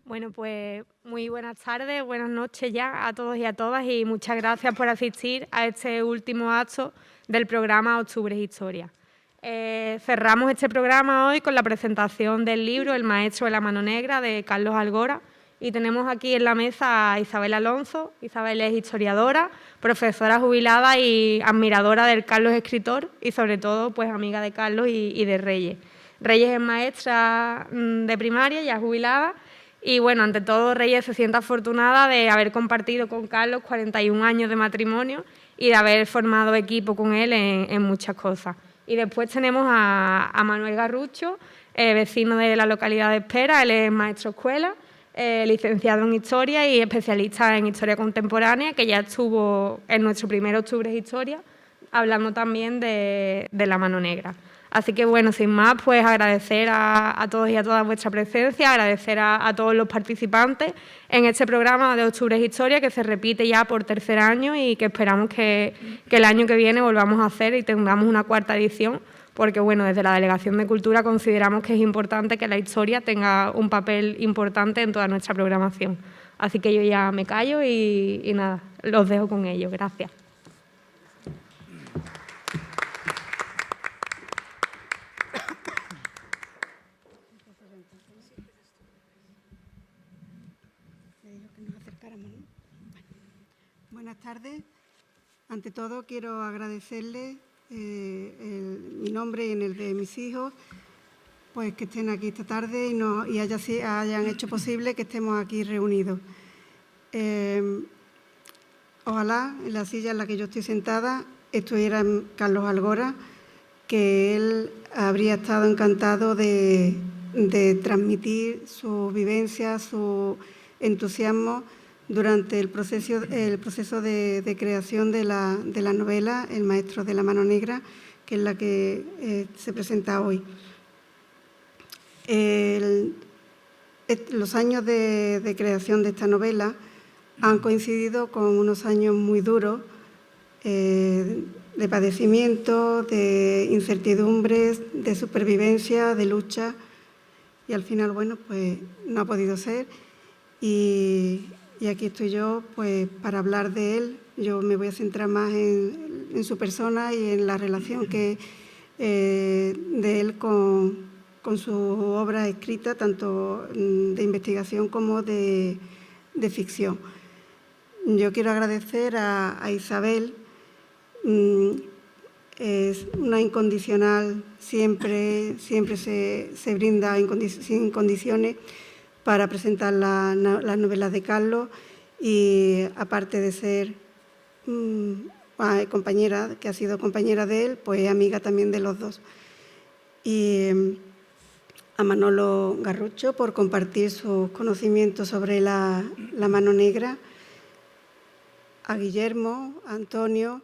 Bueno, pues muy buenas tardes, buenas noches ya a todos y a todas y muchas gracias por asistir a este último acto del programa Octubre Historia. Cerramos este programa hoy con la presentación del libro El maestro de la mano negra de Carlos Algora y tenemos aquí en la mesa a Isabel Alonso. Isabel es historiadora, profesora jubilada y admiradora del Carlos escritor y sobre todo pues amiga de Carlos y de Reyes. Reyes es maestra de primaria, ya jubilada. Y bueno, ante todo, Reyes se siente afortunada de haber compartido con Carlos 41 años de matrimonio y de haber formado equipo con él en muchas cosas. Y después tenemos a Manuel Garrucho, vecino de la localidad de Espera. Él es maestro escuela, licenciado en Historia y especialista en Historia Contemporánea, que ya estuvo en nuestro primer Octubre de Historia, hablando también de la mano negra. Así que, bueno, sin más, pues agradecer a todos y a todas vuestra presencia, agradecer a todos los participantes en este programa de Octubre de Historia, que se repite ya por tercer año y que esperamos que el año que viene volvamos a hacer y tengamos una cuarta edición, porque, bueno, desde la Delegación de Cultura consideramos que es importante que la historia tenga un papel importante en toda nuestra programación. Así que yo ya me callo y nada, los dejo con ellos. Gracias. Buenas tardes. Ante todo, quiero agradecerles mi nombre y en el de mis hijos, pues que estén aquí esta tarde y hayan hecho posible que estemos aquí reunidos. Ojalá en la silla en la que yo estoy sentada estuviera Carlos Algora, que él habría estado encantado de transmitir su vivencia, su entusiasmo durante el proceso de creación de la novela El maestro de la mano negra, que es la que se presenta hoy. Los años de creación de esta novela han coincidido con unos años muy duros de padecimiento, de incertidumbres, de supervivencia, de lucha, y al final, bueno, pues no ha podido ser. Y aquí estoy yo, pues, para hablar de él. Yo me voy a centrar más en su persona y en la relación de él con su obra escrita, tanto de investigación como de ficción. Yo quiero agradecer a Isabel. Es una incondicional, siempre se brinda sin condiciones para presentar las novelas de Carlos y, aparte de ser compañera, que ha sido compañera de él, pues amiga también de los dos. Y a Manolo Garrucho por compartir sus conocimientos sobre la mano negra, a Guillermo, a Antonio,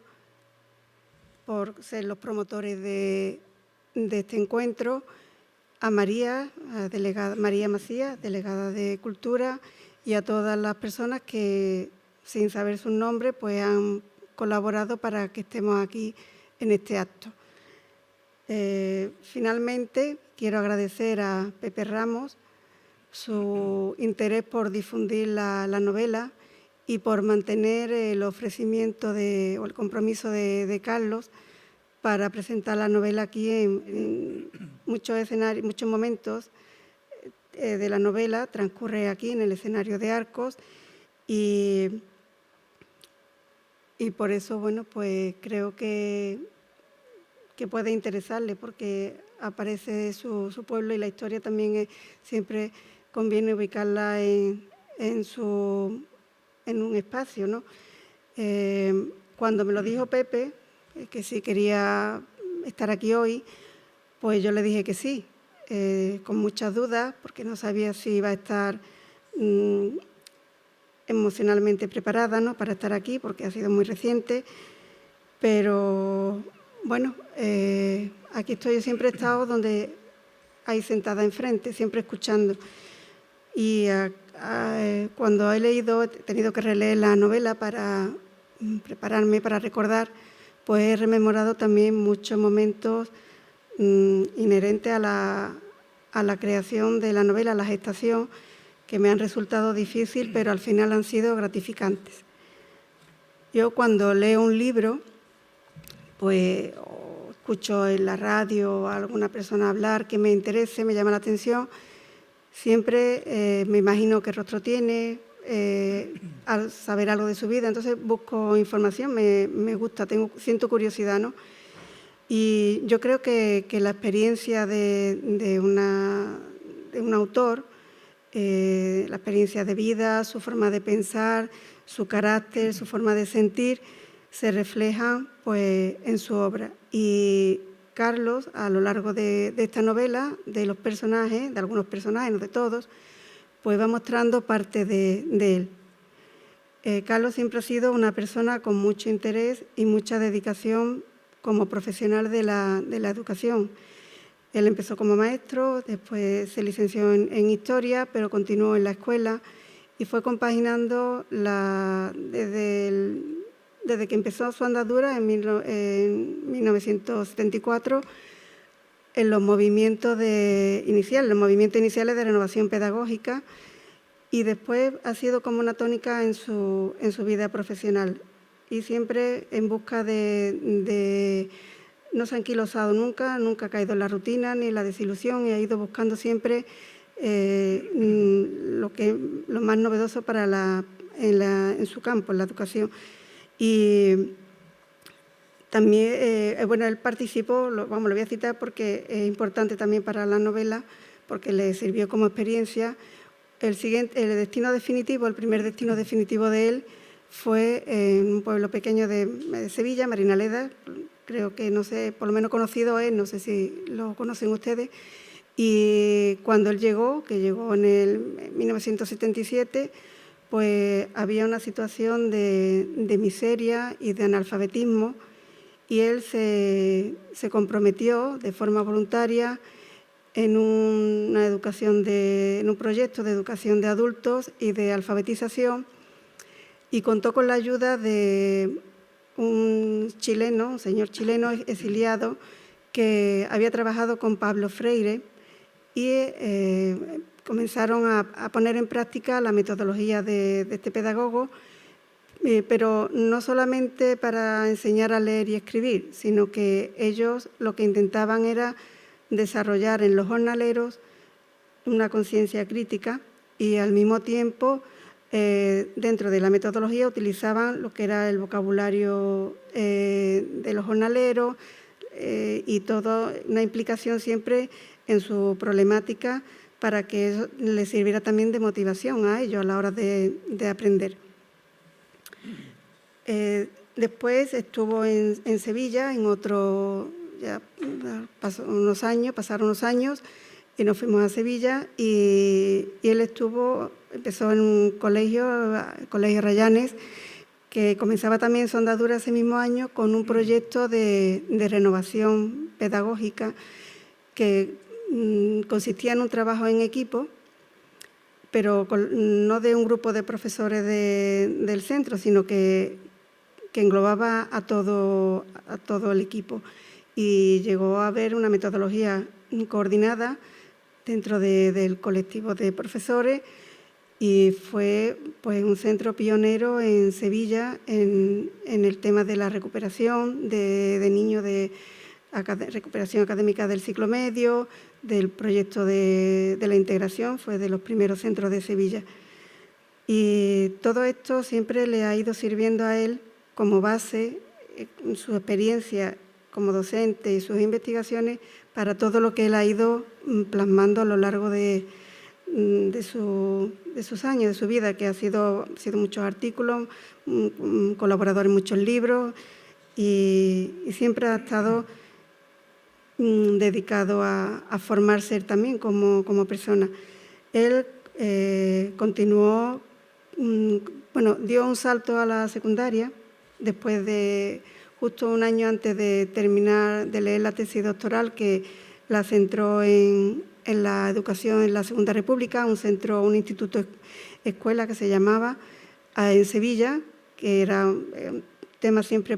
por ser los promotores de este encuentro, a María, María Macías, delegada de Cultura, y a todas las personas que, sin saber su nombre, pues han colaborado para que estemos aquí en este acto. Finalmente, quiero agradecer a Pepe Ramos su interés por difundir la novela y por mantener el ofrecimiento o el compromiso de Carlos para presentar la novela aquí en muchos escenarios, muchos momentos de la novela transcurre aquí en el escenario de Arcos y por eso, bueno, pues creo que puede interesarle, porque aparece su pueblo y la historia también siempre conviene ubicarla en un espacio, ¿no? Cuando me lo dijo Pepe, que si quería estar aquí hoy, pues yo le dije que sí, con muchas dudas, porque no sabía si iba a estar emocionalmente preparada, ¿no?, para estar aquí, porque ha sido muy reciente, pero bueno, aquí estoy. Yo siempre he estado donde ahí sentada enfrente, siempre escuchando. Y cuando he leído, he tenido que releer la novela para prepararme, para recordar, pues he rememorado también muchos momentos inherentes a la creación de la novela, a la gestación, que me han resultado difíciles, pero al final han sido gratificantes. Yo cuando leo un libro, pues o escucho en la radio a alguna persona hablar que me interese, me llama la atención, siempre me imagino qué rostro tiene, al saber algo de su vida, entonces busco información, me gusta, siento curiosidad, ¿no? Y yo creo que la experiencia de un autor, la experiencia de vida, su forma de pensar, su carácter, su forma de sentir, se refleja pues, en su obra. Y Carlos, a lo largo de esta novela, de los personajes, de algunos personajes, no de todos, pues va mostrando parte de él. Carlos siempre ha sido una persona con mucho interés y mucha dedicación como profesional de la educación. Él empezó como maestro, después se licenció en Historia, pero continuó en la escuela y fue compaginando desde que empezó su andadura en 1974 en los movimientos iniciales de renovación pedagógica, y después ha sido como una tónica en su vida profesional y siempre en busca no se ha anquilosado nunca ha caído en la rutina ni en la desilusión y ha ido buscando siempre lo más novedoso en su campo, en la educación. Y también, bueno, él participó, lo voy a citar porque es importante también para la novela, porque le sirvió como experiencia. El destino definitivo, el primer destino definitivo de él fue en un pueblo pequeño de Sevilla, Marinaleda, creo que, no sé, por lo menos conocido es, no sé si lo conocen ustedes, y cuando él llegó, que llegó en 1977, pues había una situación de miseria y de analfabetismo, y él se comprometió de forma voluntaria en un proyecto de educación de adultos y de alfabetización, y contó con la ayuda de un señor chileno exiliado que había trabajado con Pablo Freire y comenzaron a poner en práctica la metodología de este pedagogo, pero no solamente para enseñar a leer y escribir, sino que ellos lo que intentaban era desarrollar en los jornaleros una conciencia crítica y al mismo tiempo dentro de la metodología utilizaban lo que era el vocabulario de los jornaleros y toda una implicación siempre en su problemática para que eso les sirviera también de motivación a ellos a la hora de aprender. Después estuvo en Sevilla, ya pasaron unos años y nos fuimos a Sevilla y él empezó en un colegio, el Colegio Rayanes, que comenzaba también su andadura ese mismo año con un proyecto de renovación pedagógica que consistía en un trabajo en equipo, pero no de un grupo de profesores del centro, sino que englobaba a todo el equipo. Y llegó a haber una metodología coordinada dentro del colectivo de profesores y fue pues, un centro pionero en Sevilla en el tema de la recuperación de niños de recuperación académica del ciclo medio, del proyecto de la integración, fue de los primeros centros de Sevilla. Y todo esto siempre le ha ido sirviendo a él como base, su experiencia como docente y sus investigaciones para todo lo que él ha ido plasmando a lo largo de sus años, de su vida, que ha sido muchos artículos, colaborador en muchos libros y siempre ha estado dedicado a formarse también como persona. Él continuó, dio un salto a la secundaria después de justo un año antes de terminar de leer la tesis doctoral, que la centró en la educación en la Segunda República, un instituto escuela que se llamaba en Sevilla, que era un tema siempre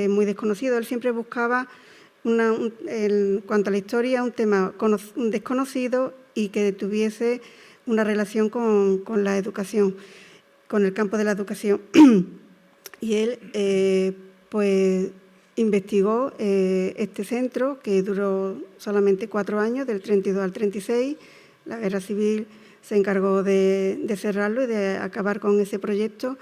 muy desconocido. Él siempre buscaba, en cuanto a la historia, un tema desconocido y que tuviese una relación con la educación, con el campo de la educación. Y él pues investigó este centro, que duró solamente 4 años, del 32 al 36. La Guerra Civil se encargó de cerrarlo y de acabar con ese proyecto.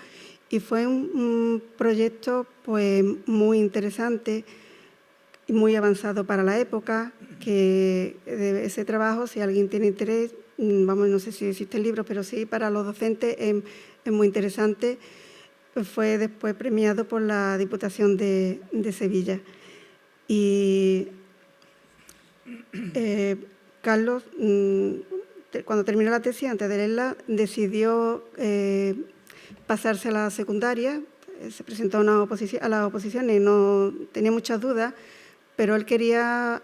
Y fue un proyecto pues muy interesante y muy avanzado para la época, que de ese trabajo, si alguien tiene interés, vamos, no sé si existen libros, pero sí para los docentes es muy interesante. Fue después premiado por la Diputación de Sevilla. Y Carlos, cuando terminó la tesis, antes de leerla, decidió pasarse a la secundaria. Se presentó a las oposiciones y no tenía muchas dudas, pero él quería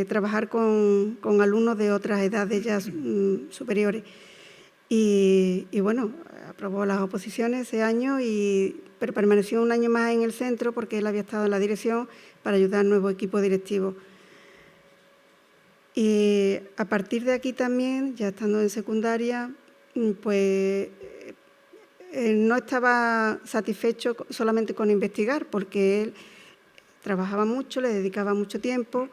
trabajar con alumnos de otras edades ya superiores. Y bueno, aprobó las oposiciones ese año, pero permaneció un año más en el centro porque él había estado en la dirección para ayudar al nuevo equipo directivo. Y a partir de aquí también, ya estando en secundaria, pues no estaba satisfecho solamente con investigar, porque él trabajaba mucho, le dedicaba mucho tiempo,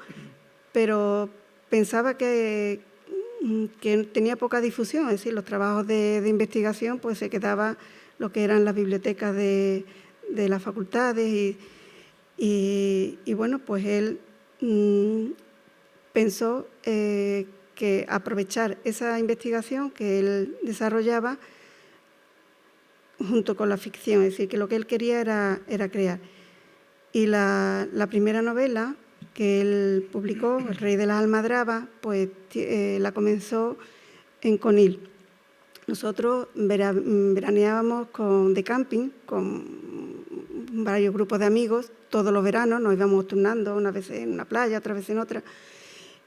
pero pensaba que tenía poca difusión, es decir, los trabajos de investigación pues se quedaba lo que eran las bibliotecas de las facultades y bueno, pues él pensó que aprovechar esa investigación que él desarrollaba junto con la ficción, es decir, que lo que él quería era crear. Y la primera novela que él publicó, El rey de las almadrabas, pues la comenzó en Conil. Nosotros veraneábamos de camping con varios grupos de amigos, todos los veranos nos íbamos turnando, unas veces en una playa, otras veces en otra.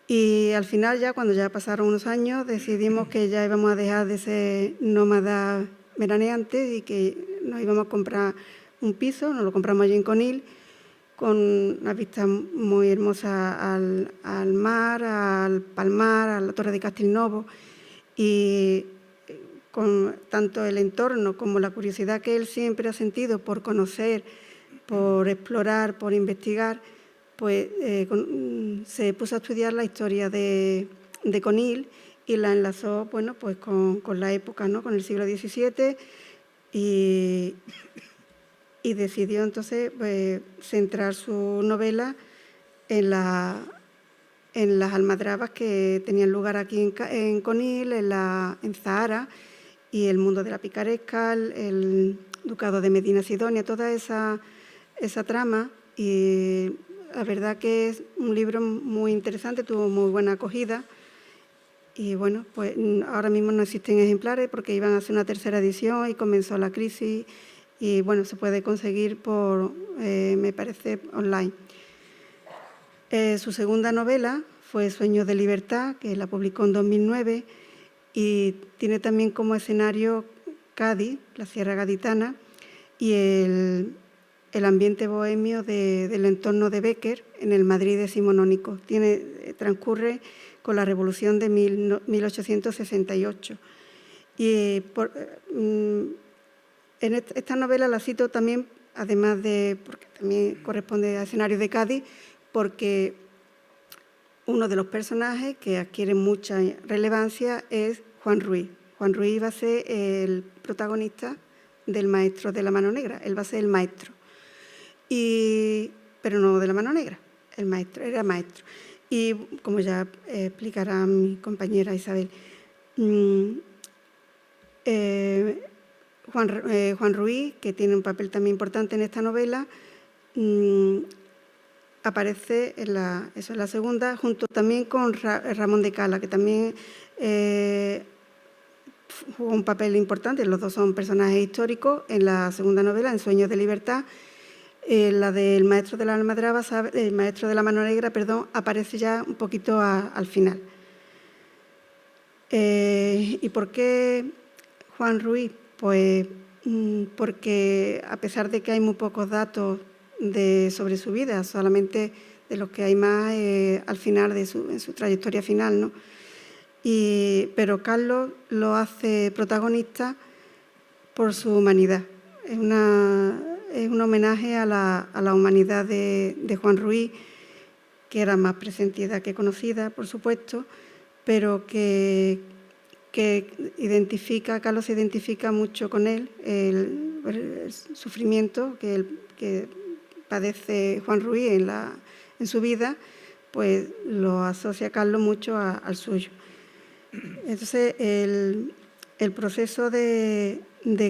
Y al final, ya cuando ya pasaron unos años, decidimos que ya íbamos a dejar de ser nómadas veraneantes y que nos íbamos a comprar un piso, nos lo compramos allí en Conil, con una vista muy hermosa al mar, al palmar, a la Torre de Castelnovo, y con tanto el entorno como la curiosidad que él siempre ha sentido por conocer, por explorar, por investigar, pues se puso a estudiar la historia de Conil y la enlazó, bueno, pues con la época, ¿no?, con el siglo XVII, y decidió entonces centrar su novela en las almadrabas que tenían lugar aquí en Conil, en Zahara, y el mundo de la picaresca, el ducado de Medina Sidonia, toda esa trama. Y la verdad que es un libro muy interesante, tuvo muy buena acogida. Y bueno, pues ahora mismo no existen ejemplares porque iban a hacer una tercera edición y comenzó la crisis. Y bueno, se puede conseguir me parece, online. Su segunda novela fue Sueños de libertad, que la publicó en 2009 y tiene también como escenario Cádiz, la Sierra Gaditana, y el ambiente bohemio del entorno de Bécquer en el Madrid decimonónico. Transcurre con la Revolución de 1868. Y en esta novela la cito también, además porque también corresponde a escenarios de Cádiz, porque uno de los personajes que adquiere mucha relevancia es Juan Ruiz. Juan Ruiz va a ser el protagonista del Maestro de la Mano Negra, él va a ser el maestro, pero no de la Mano Negra, el maestro, era maestro. Y como ya explicará mi compañera Isabel, Juan Ruiz, que tiene un papel también importante en esta novela, aparece en la segunda, junto también con Ramón de Cala, que también jugó un papel importante. Los dos son personajes históricos en la segunda novela, en Sueños de libertad. La del Maestro de la Almadraba, el Maestro de la Mano Negra, perdón, aparece ya un poquito al final. ¿Y por qué Juan Ruiz? Pues porque a pesar de que hay muy pocos datos sobre su vida, solamente de los que hay más al final en su trayectoria final, ¿no? pero Carlos lo hace protagonista por su humanidad. Es un homenaje a la humanidad de Juan Ruiz, que era más presentida que conocida, por supuesto, pero que Carlos se identifica mucho con él, el sufrimiento que padece Juan Ruiz en su vida, pues lo asocia Carlos mucho al suyo. Entonces, el proceso de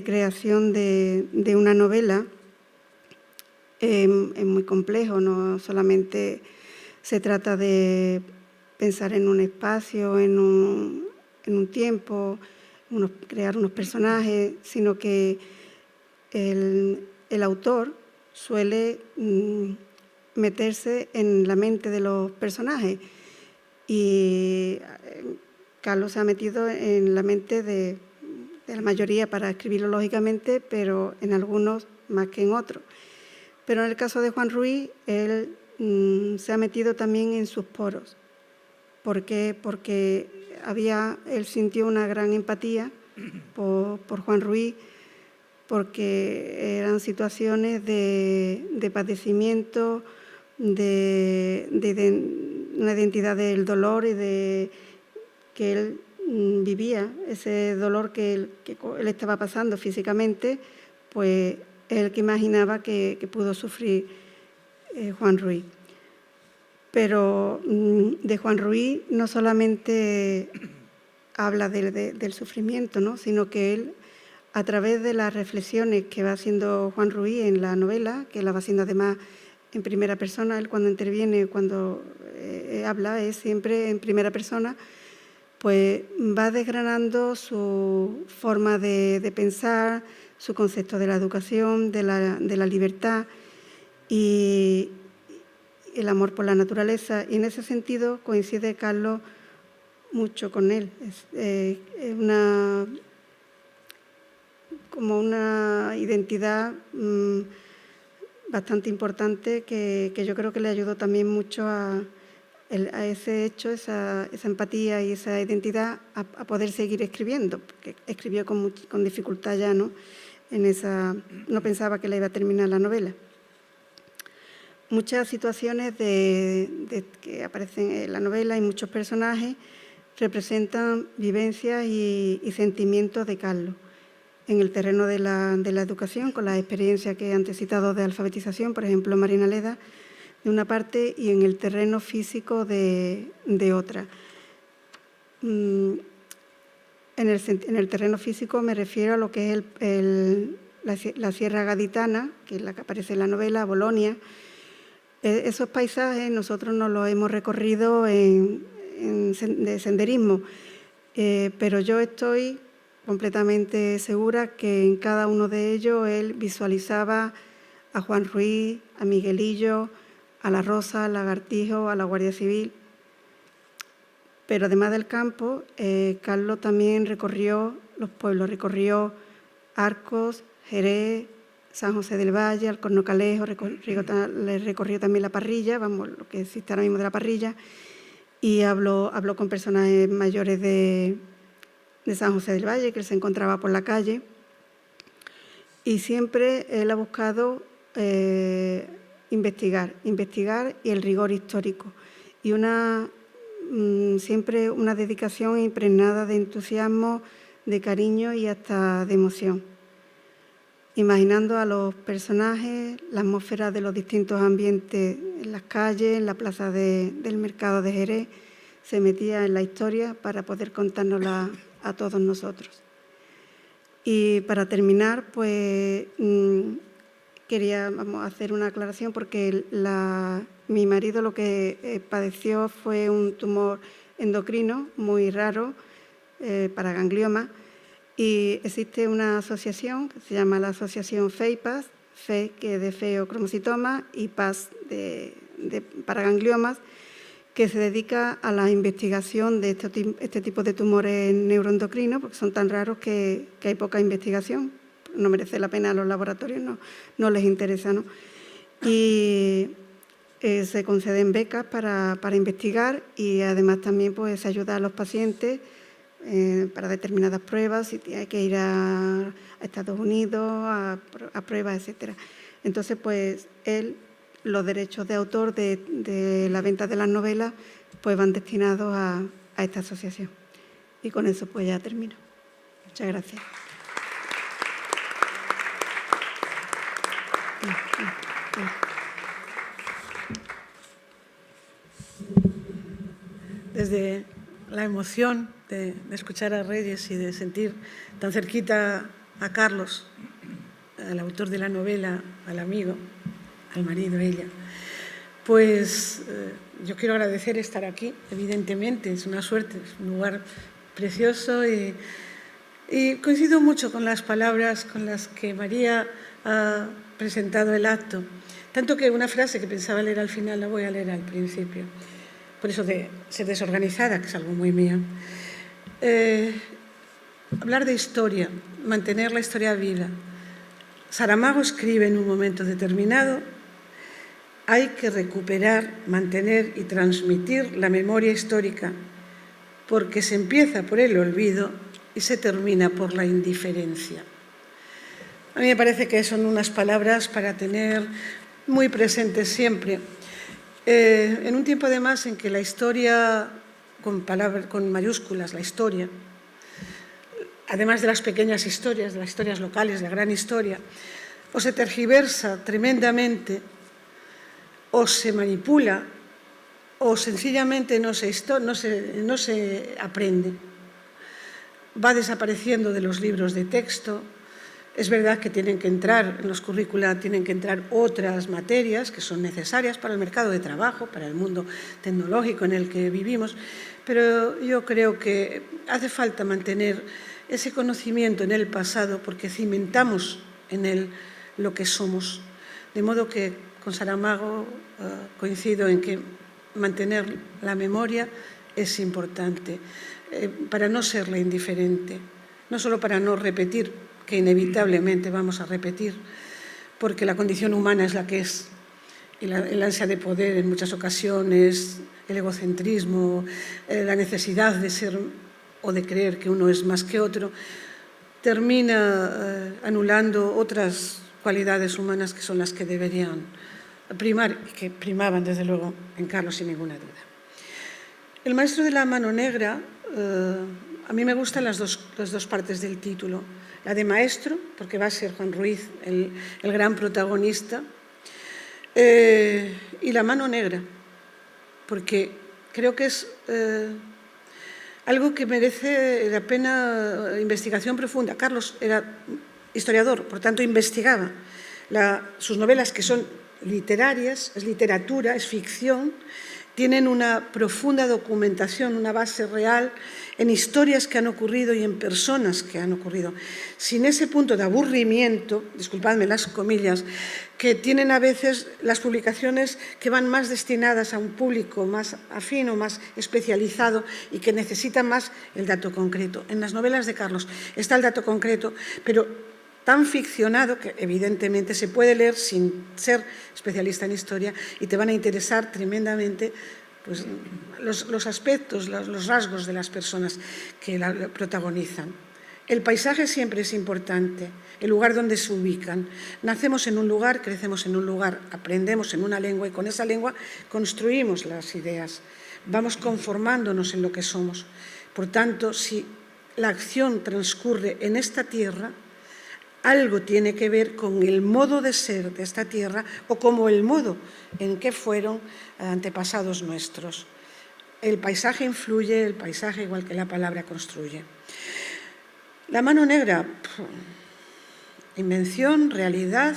creación de una novela es muy complejo, no solamente se trata de pensar en un espacio, en un tiempo, crear unos personajes, sino que el autor suele meterse en la mente de los personajes, y Carlos se ha metido en la mente de la mayoría para escribirlo lógicamente, pero en algunos más que en otros. Pero en el caso de Juan Ruiz, él se ha metido también en sus poros. ¿Por qué? Porque él sintió una gran empatía por Juan Ruiz, porque eran situaciones de padecimiento, de una identidad del dolor y de que él vivía, ese dolor que él estaba pasando físicamente, pues es el que imaginaba que pudo sufrir Juan Ruiz. Pero de Juan Ruiz no solamente habla del sufrimiento, ¿no?, sino que él, a través de las reflexiones que va haciendo Juan Ruiz en la novela, que la va haciendo además en primera persona, él cuando interviene, cuando habla, es siempre en primera persona, pues va desgranando su forma de pensar, su concepto de la educación, de la libertad y el amor por la naturaleza. Y en ese sentido coincide Carlos mucho con él. Es como una identidad bastante importante que yo creo que le ayudó también mucho a ese hecho, esa empatía y esa identidad a poder seguir escribiendo, porque escribió con dificultad ya, ¿no? No pensaba que la iba a terminar la novela. Muchas situaciones que aparecen en la novela y muchos personajes representan vivencias y sentimientos de Carlos en el terreno de la educación, con las experiencias que antes citado de alfabetización, por ejemplo, Marina Leda, de una parte, y en el terreno físico de otra. En el terreno físico me refiero a lo que es la Sierra Gaditana, que es la que aparece en la novela, Bolonia. Esos paisajes nosotros nos los hemos recorrido de senderismo, pero yo estoy completamente segura que en cada uno de ellos él visualizaba a Juan Ruiz, a Miguelillo, a la Rosa, al Lagartijo, a la Guardia Civil. Pero además del campo, Carlos también recorrió los pueblos, recorrió Arcos, Jerez, San José del Valle, Alcornocalejo, le recorrió también la Parrilla, vamos, lo que existe ahora mismo de la Parrilla, y habló con personajes mayores de San José del Valle, que él se encontraba por la calle. Y siempre él ha buscado investigar y el rigor histórico. Y siempre una dedicación impregnada de entusiasmo, de cariño y hasta de emoción. Imaginando a los personajes, la atmósfera de los distintos ambientes en las calles, en la plaza del mercado de Jerez, se metía en la historia para poder contárnosla a todos nosotros. Y para terminar, pues quería hacer una aclaración porque mi marido lo que padeció fue un tumor endocrino muy raro para ganglioma, y existe una asociación que se llama la Asociación FEIPAS, FE que es de feocromocitoma y PAS para gangliomas, que se dedica a la investigación de este tipo de tumores neuroendocrinos, porque son tan raros que hay poca investigación. No merece la pena, a los laboratorios no les interesa, ¿no? Y se conceden becas para investigar y además también pues, se ayuda a los pacientes para determinadas pruebas, si hay que ir a Estados Unidos, a pruebas, etcétera. Entonces, pues los derechos de autor de la venta de las novelas pues van destinados a esta asociación. Y con eso pues ya termino. Muchas gracias. Desde la emoción de escuchar a Reyes y de sentir tan cerquita a Carlos, al autor de la novela, al amigo, al marido, ella, pues yo quiero agradecer estar aquí, evidentemente, es una suerte, es un lugar precioso y coincido mucho con las palabras con las que María ha presentado el acto, tanto que una frase que pensaba leer al final la voy a leer al principio, por eso de ser desorganizada, que es algo muy mío. Hablar de historia, mantener la historia viva. Saramago escribe en un momento determinado: hay que recuperar, mantener y transmitir la memoria histórica, porque se empieza por el olvido y se termina por la indiferencia. A mí me parece que son unas palabras para tener muy presentes siempre. En un tiempo además en que la historia, con mayúsculas, la historia, además de las pequeñas historias, de las historias locales, de la gran historia, o se tergiversa tremendamente, o se manipula, o sencillamente no se aprende. Va desapareciendo de los libros de texto. Es verdad que tienen que entrar en los currícula, tienen que entrar otras materias que son necesarias para el mercado de trabajo, para el mundo tecnológico en el que vivimos, pero yo creo que hace falta mantener ese conocimiento en el pasado porque cimentamos en él lo que somos. De modo que con Saramago coincido en que mantener la memoria es importante para no serle indiferente, no solo para no repetir, que inevitablemente vamos a repetir, porque la condición humana es la que es, y el ansia de poder en muchas ocasiones, el egocentrismo, la necesidad de ser o de creer que uno es más que otro, termina anulando otras cualidades humanas que son las que deberían primar y que primaban desde luego en Carlos sin ninguna duda. El maestro de la mano negra, a mí me gustan las dos partes del título, la de maestro, porque va a ser Juan Ruiz el gran protagonista, y la mano negra, porque creo que es algo que merece la pena investigación profunda. Carlos era historiador, por tanto investigaba sus novelas, que son literarias, es literatura, es ficción, tienen una profunda documentación, una base real en historias que han ocurrido y en personas que han ocurrido. Sin ese punto de aburrimiento, disculpadme las comillas, que tienen a veces las publicaciones que van más destinadas a un público más afín o más especializado y que necesitan más el dato concreto. En las novelas de Carlos está el dato concreto, pero tan ficcionado que evidentemente se puede leer sin ser especialista en historia y te van a interesar tremendamente pues, los aspectos, los rasgos de las personas que la protagonizan. El paisaje siempre es importante, el lugar donde se ubican. Nacemos en un lugar, crecemos en un lugar, aprendemos en una lengua y con esa lengua construimos las ideas. Vamos conformándonos en lo que somos. Por tanto, si la acción transcurre en esta tierra, algo tiene que ver con el modo de ser de esta tierra o como el modo en que fueron antepasados nuestros. El paisaje influye, el paisaje igual que la palabra construye. La mano negra, invención, realidad,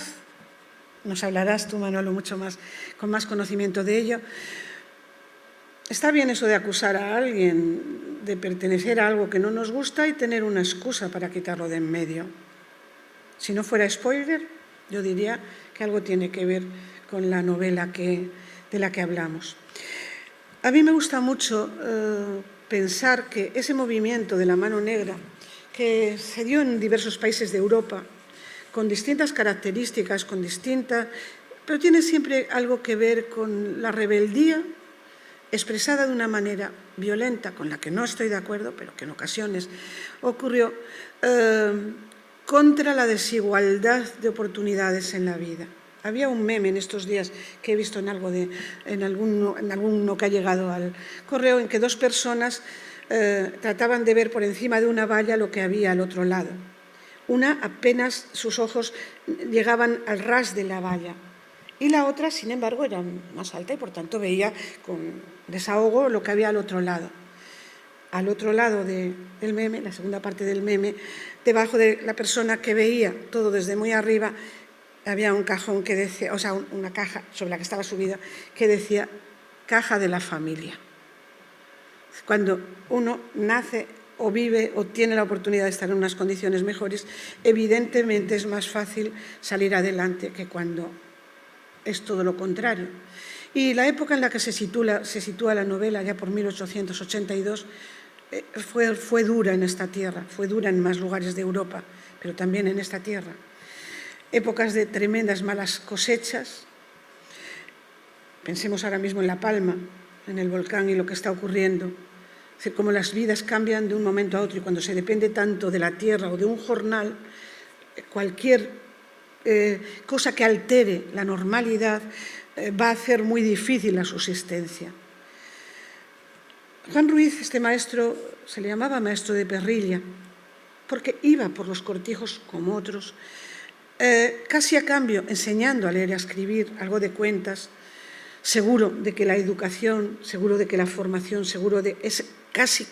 nos hablarás tú, Manolo, mucho más, con más conocimiento de ello. Está bien eso de acusar a alguien de pertenecer a algo que no nos gusta y tener una excusa para quitarlo de en medio. Si no fuera spoiler, yo diría que algo tiene que ver con la novela de la que hablamos. A mí me gusta mucho pensar que ese movimiento de la mano negra, que se dio en diversos países de Europa, con distintas características, con distintas pero tiene siempre algo que ver con la rebeldía expresada de una manera violenta, con la que no estoy de acuerdo, pero que en ocasiones ocurrió, contra la desigualdad de oportunidades en la vida. Había un meme en estos días que he visto en alguno que ha llegado al correo, en que dos personas trataban de ver por encima de una valla lo que había al otro lado. Una apenas sus ojos llegaban al ras de la valla y la otra, sin embargo, era más alta y por tanto veía con desahogo lo que había al otro lado. Al otro lado del meme, la segunda parte del meme, debajo de la persona que veía todo desde muy arriba, había un cajón que decía, o sea, una caja sobre la que estaba subida, que decía caja de la familia. Cuando uno nace o vive o tiene la oportunidad de estar en unas condiciones mejores, evidentemente es más fácil salir adelante que cuando es todo lo contrario. Y la época en la que se sitúa la novela, ya por 1882, fue dura en esta tierra, fue dura en más lugares de Europa, pero también en esta tierra. Épocas de tremendas malas cosechas. Pensemos ahora mismo en La Palma, en el volcán y lo que está ocurriendo. Es decir, cómo las vidas cambian de un momento a otro y cuando se depende tanto de la tierra o de un jornal, cualquier cosa que altere la normalidad va a hacer muy difícil la subsistencia. Juan Ruiz, este maestro, se le llamaba maestro de perrilla, porque iba por los cortijos como otros, casi a cambio, enseñando a leer y a escribir, algo de cuentas, seguro de que la educación, seguro de que la formación, seguro de es casi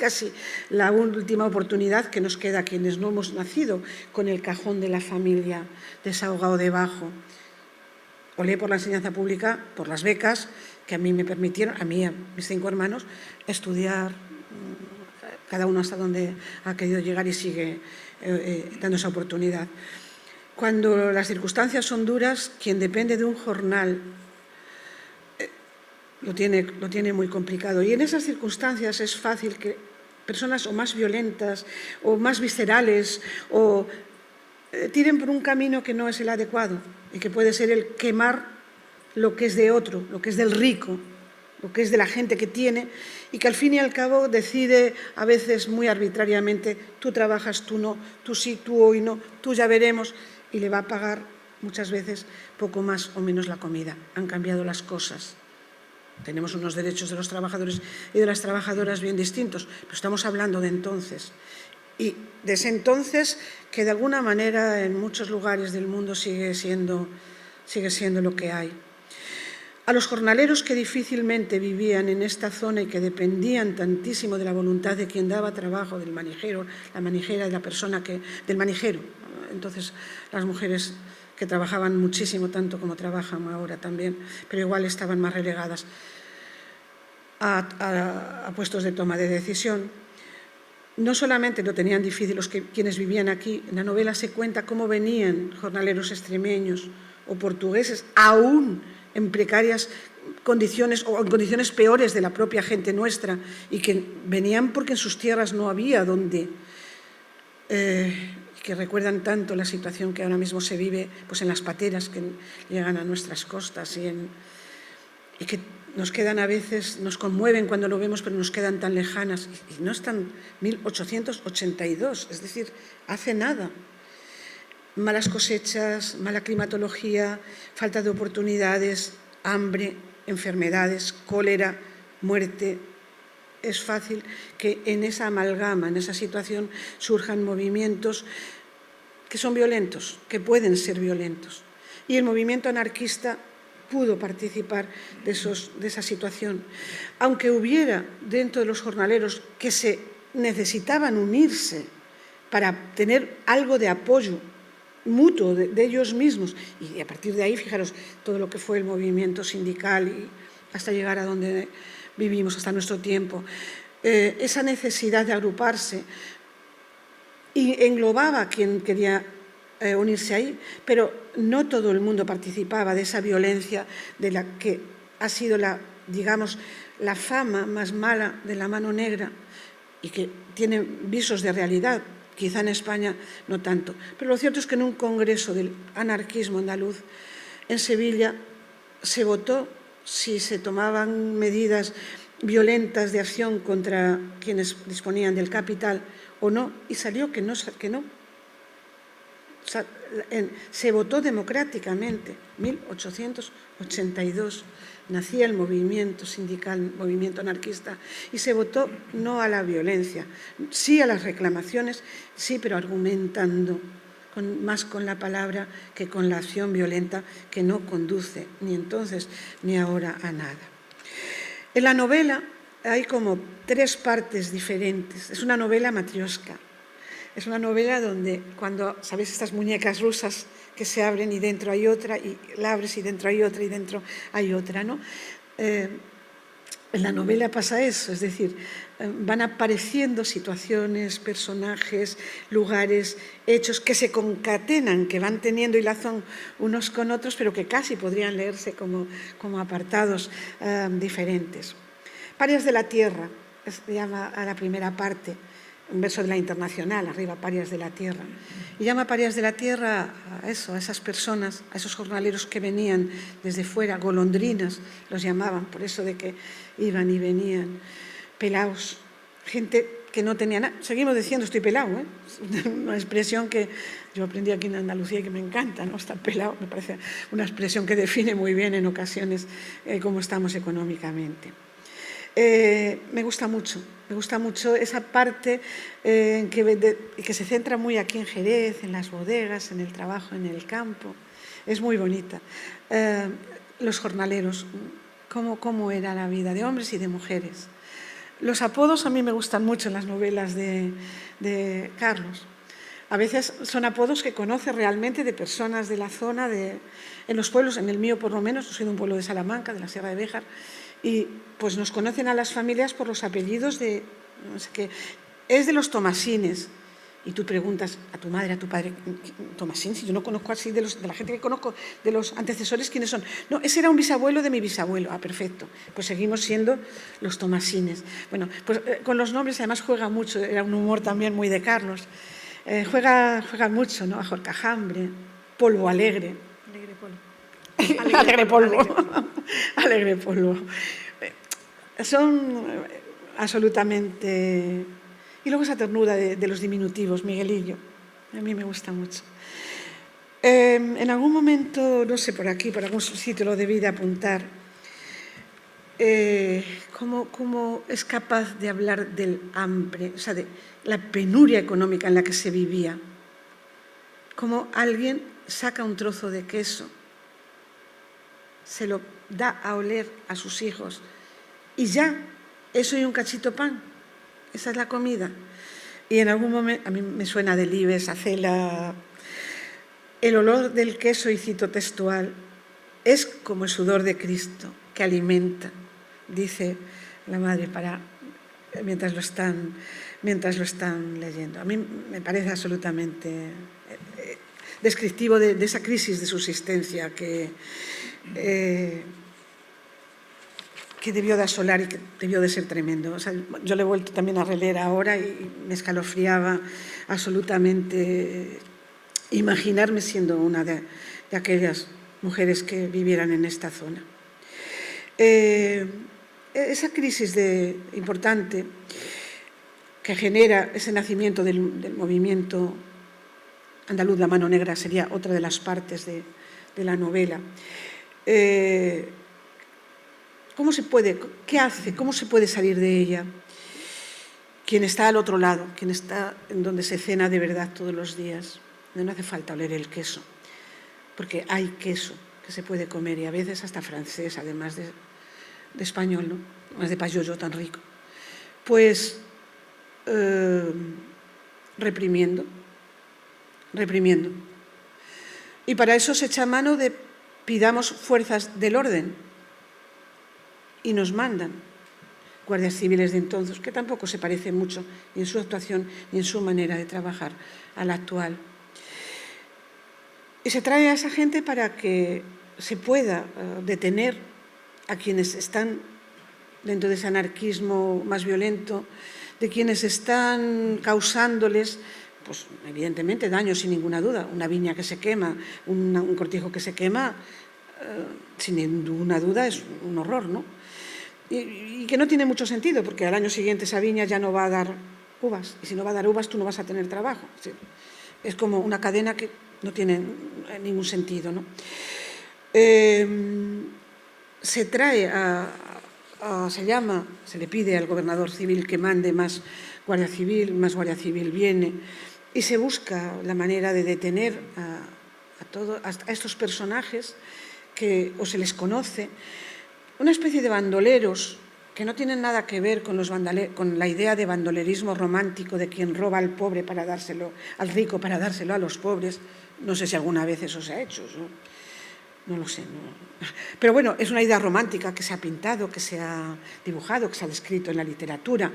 la última oportunidad que nos queda a quienes no hemos nacido con el cajón de la familia desahogado debajo. Olé por la enseñanza pública, por las becas que a mí me permitieron, a mí y a mis 5 hermanos, estudiar, cada uno hasta donde ha querido llegar y sigue dando esa oportunidad. Cuando las circunstancias son duras, quien depende de un jornal lo tiene muy complicado. Y en esas circunstancias es fácil que personas o más violentas o más viscerales o tiren por un camino que no es el adecuado y que puede ser el quemar lo que es de otro, lo que es del rico, lo que es de la gente que tiene y que al fin y al cabo decide a veces muy arbitrariamente, tú trabajas, tú no, tú sí, tú hoy no, tú ya veremos, y le va a pagar muchas veces poco más o menos la comida. Han cambiado las cosas. Tenemos unos derechos de los trabajadores y de las trabajadoras bien distintos, pero estamos hablando de entonces. Y de ese entonces, que de alguna manera en muchos lugares del mundo sigue siendo lo que hay. A los jornaleros que difícilmente vivían en esta zona y que dependían tantísimo de la voluntad de quien daba trabajo, del manijero, la manijera, de la persona del manijero. Entonces, las mujeres que trabajaban muchísimo, tanto como trabajan ahora también, pero igual estaban más relegadas a puestos de toma de decisión. No solamente lo tenían difícil quienes vivían aquí, en la novela se cuenta cómo venían jornaleros extremeños o portugueses, aún en precarias condiciones o en condiciones peores de la propia gente nuestra, y que venían porque en sus tierras no había donde, que recuerdan tanto la situación que ahora mismo se vive pues en las pateras que llegan a nuestras costas y que nos quedan a veces, nos conmueven cuando lo vemos, pero nos quedan tan lejanas. Y no están 1882, es decir, hace nada. Malas cosechas, mala climatología, falta de oportunidades, hambre, enfermedades, cólera, muerte. Es fácil que en esa amalgama, en esa situación, surjan movimientos que son violentos, que pueden ser violentos. Y el movimiento anarquista pudo participar de esa situación. Aunque hubiera dentro de los jornaleros que se necesitaban unirse para tener algo de apoyo mutuo de ellos mismos, y a partir de ahí, fijaros, todo lo que fue el movimiento sindical y hasta llegar a donde vivimos, hasta nuestro tiempo, esa necesidad de agruparse y englobaba a quien quería unirse ahí, pero no todo el mundo participaba de esa violencia de la que ha sido digamos, la fama más mala de la mano negra y que tiene visos de realidad. Quizá en España no tanto. Pero lo cierto es que en un congreso del anarquismo andaluz, en Sevilla, se votó si se tomaban medidas violentas de acción contra quienes disponían del capital o no, y salió que no. Se votó democráticamente, 1882. Nacía el movimiento sindical, el movimiento anarquista, y se votó no a la violencia, sí a las reclamaciones, sí, pero argumentando más con la palabra que con la acción violenta, que no conduce ni entonces ni ahora a nada. En la novela hay como 3 partes diferentes. Es una novela matrioska. Es una novela donde, cuando, ¿sabéis estas muñecas rusas que se abren y dentro hay otra, y la abres y dentro hay otra y dentro hay otra, ¿no? En la novela pasa eso, es decir, van apareciendo situaciones, personajes, lugares, hechos que se concatenan, que van teniendo hilazón unos con otros, pero que casi podrían leerse como apartados diferentes. Parias de la tierra, se llama a la primera parte, un verso de la Internacional, arriba, Parias de la tierra. Y llama Parias de la tierra a eso, a esas personas, a esos jornaleros que venían desde fuera, golondrinas los llamaban, por eso de que iban y venían, pelaos, gente que no tenía nada. Seguimos diciendo estoy pelao, ¿eh? Una expresión que yo aprendí aquí en Andalucía y que me encanta, ¿no? Estar pelao, me parece una expresión que define muy bien en ocasiones cómo estamos económicamente. Me gusta mucho esa parte que se centra muy aquí en Jerez, en las bodegas, en el trabajo en el campo. Es muy bonita. Los jornaleros, cómo era la vida de hombres y de mujeres. Los apodos a mí me gustan mucho en las novelas de Carlos. A veces son apodos que conoce realmente de personas de la zona, en los pueblos, en el mío por lo menos, yo soy de un pueblo de Salamanca, de la Sierra de Béjar, y pues nos conocen a las familias por los apellidos de, no sé qué, es de los Tomasines. Y tú preguntas a tu madre, a tu padre, Tomasín, si yo no conozco así de la gente que conozco, de los antecesores, ¿quiénes son? No, ese era un bisabuelo de mi bisabuelo. Ah, perfecto. Pues seguimos siendo los Tomasines. Bueno, pues con los nombres además juega mucho, era un humor también muy de Carlos. Juega mucho, ¿no? Ajorcajambre, polvo alegre. Alegre polvo. Alegre polvo. Son absolutamente... Y luego esa ternura de los diminutivos, Miguelillo, a mí me gusta mucho. En algún momento, no sé, por aquí, por algún sitio lo debí de apuntar, cómo es capaz de hablar del hambre, o sea, de la penuria económica en la que se vivía. Cómo alguien saca un trozo de queso, se lo da a oler a sus hijos y ya, eso y un cachito pan, esa es la comida. Y en algún momento, a mí me suena Delibes, Acela, el olor del queso, y cito textual, es como el sudor de Cristo que alimenta, dice la madre mientras lo están leyendo. A mí me parece absolutamente descriptivo de esa crisis de subsistencia que debió de asolar y que debió de ser tremendo. O sea, yo lo he vuelto también a releer ahora y me escalofriaba absolutamente imaginarme siendo una de aquellas mujeres que vivieran en esta zona. Esa crisis importante que genera ese nacimiento del movimiento andaluz, la mano negra, sería otra de las partes de la novela. ¿Qué hace? ¿Cómo se puede salir de ella? Quien está al otro lado, quien está en donde se cena de verdad todos los días, donde no hace falta oler el queso, porque hay queso que se puede comer y a veces hasta francés, además de español, ¿no? Más de payollo tan rico. Pues reprimiendo. Y para eso se echa mano de pidamos fuerzas del orden. Y nos mandan guardias civiles de entonces, que tampoco se parece mucho ni en su actuación ni en su manera de trabajar a la actual. Y se trae a esa gente para que se pueda detener a quienes están dentro de ese anarquismo más violento, de quienes están causándoles, pues evidentemente, daño sin ninguna duda. Una viña que se quema, un cortijo que se quema, sin ninguna duda, es un horror, ¿no? Y que no tiene mucho sentido, porque al año siguiente esa viña ya no va a dar uvas, y si no va a dar uvas tú no vas a tener trabajo. Es como una cadena que no tiene ningún sentido, ¿no? Se trae se le pide al gobernador civil que mande más Guardia Civil viene, y se busca la manera de detener a estos personajes que o se les conoce, una especie de bandoleros que no tienen nada que ver con la idea de bandolerismo romántico de quien roba al pobre para dárselo al rico, para dárselo a los pobres. No sé si alguna vez eso se ha hecho, no lo sé. No. Pero bueno, es una idea romántica que se ha pintado, que se ha dibujado, que se ha descrito en la literatura.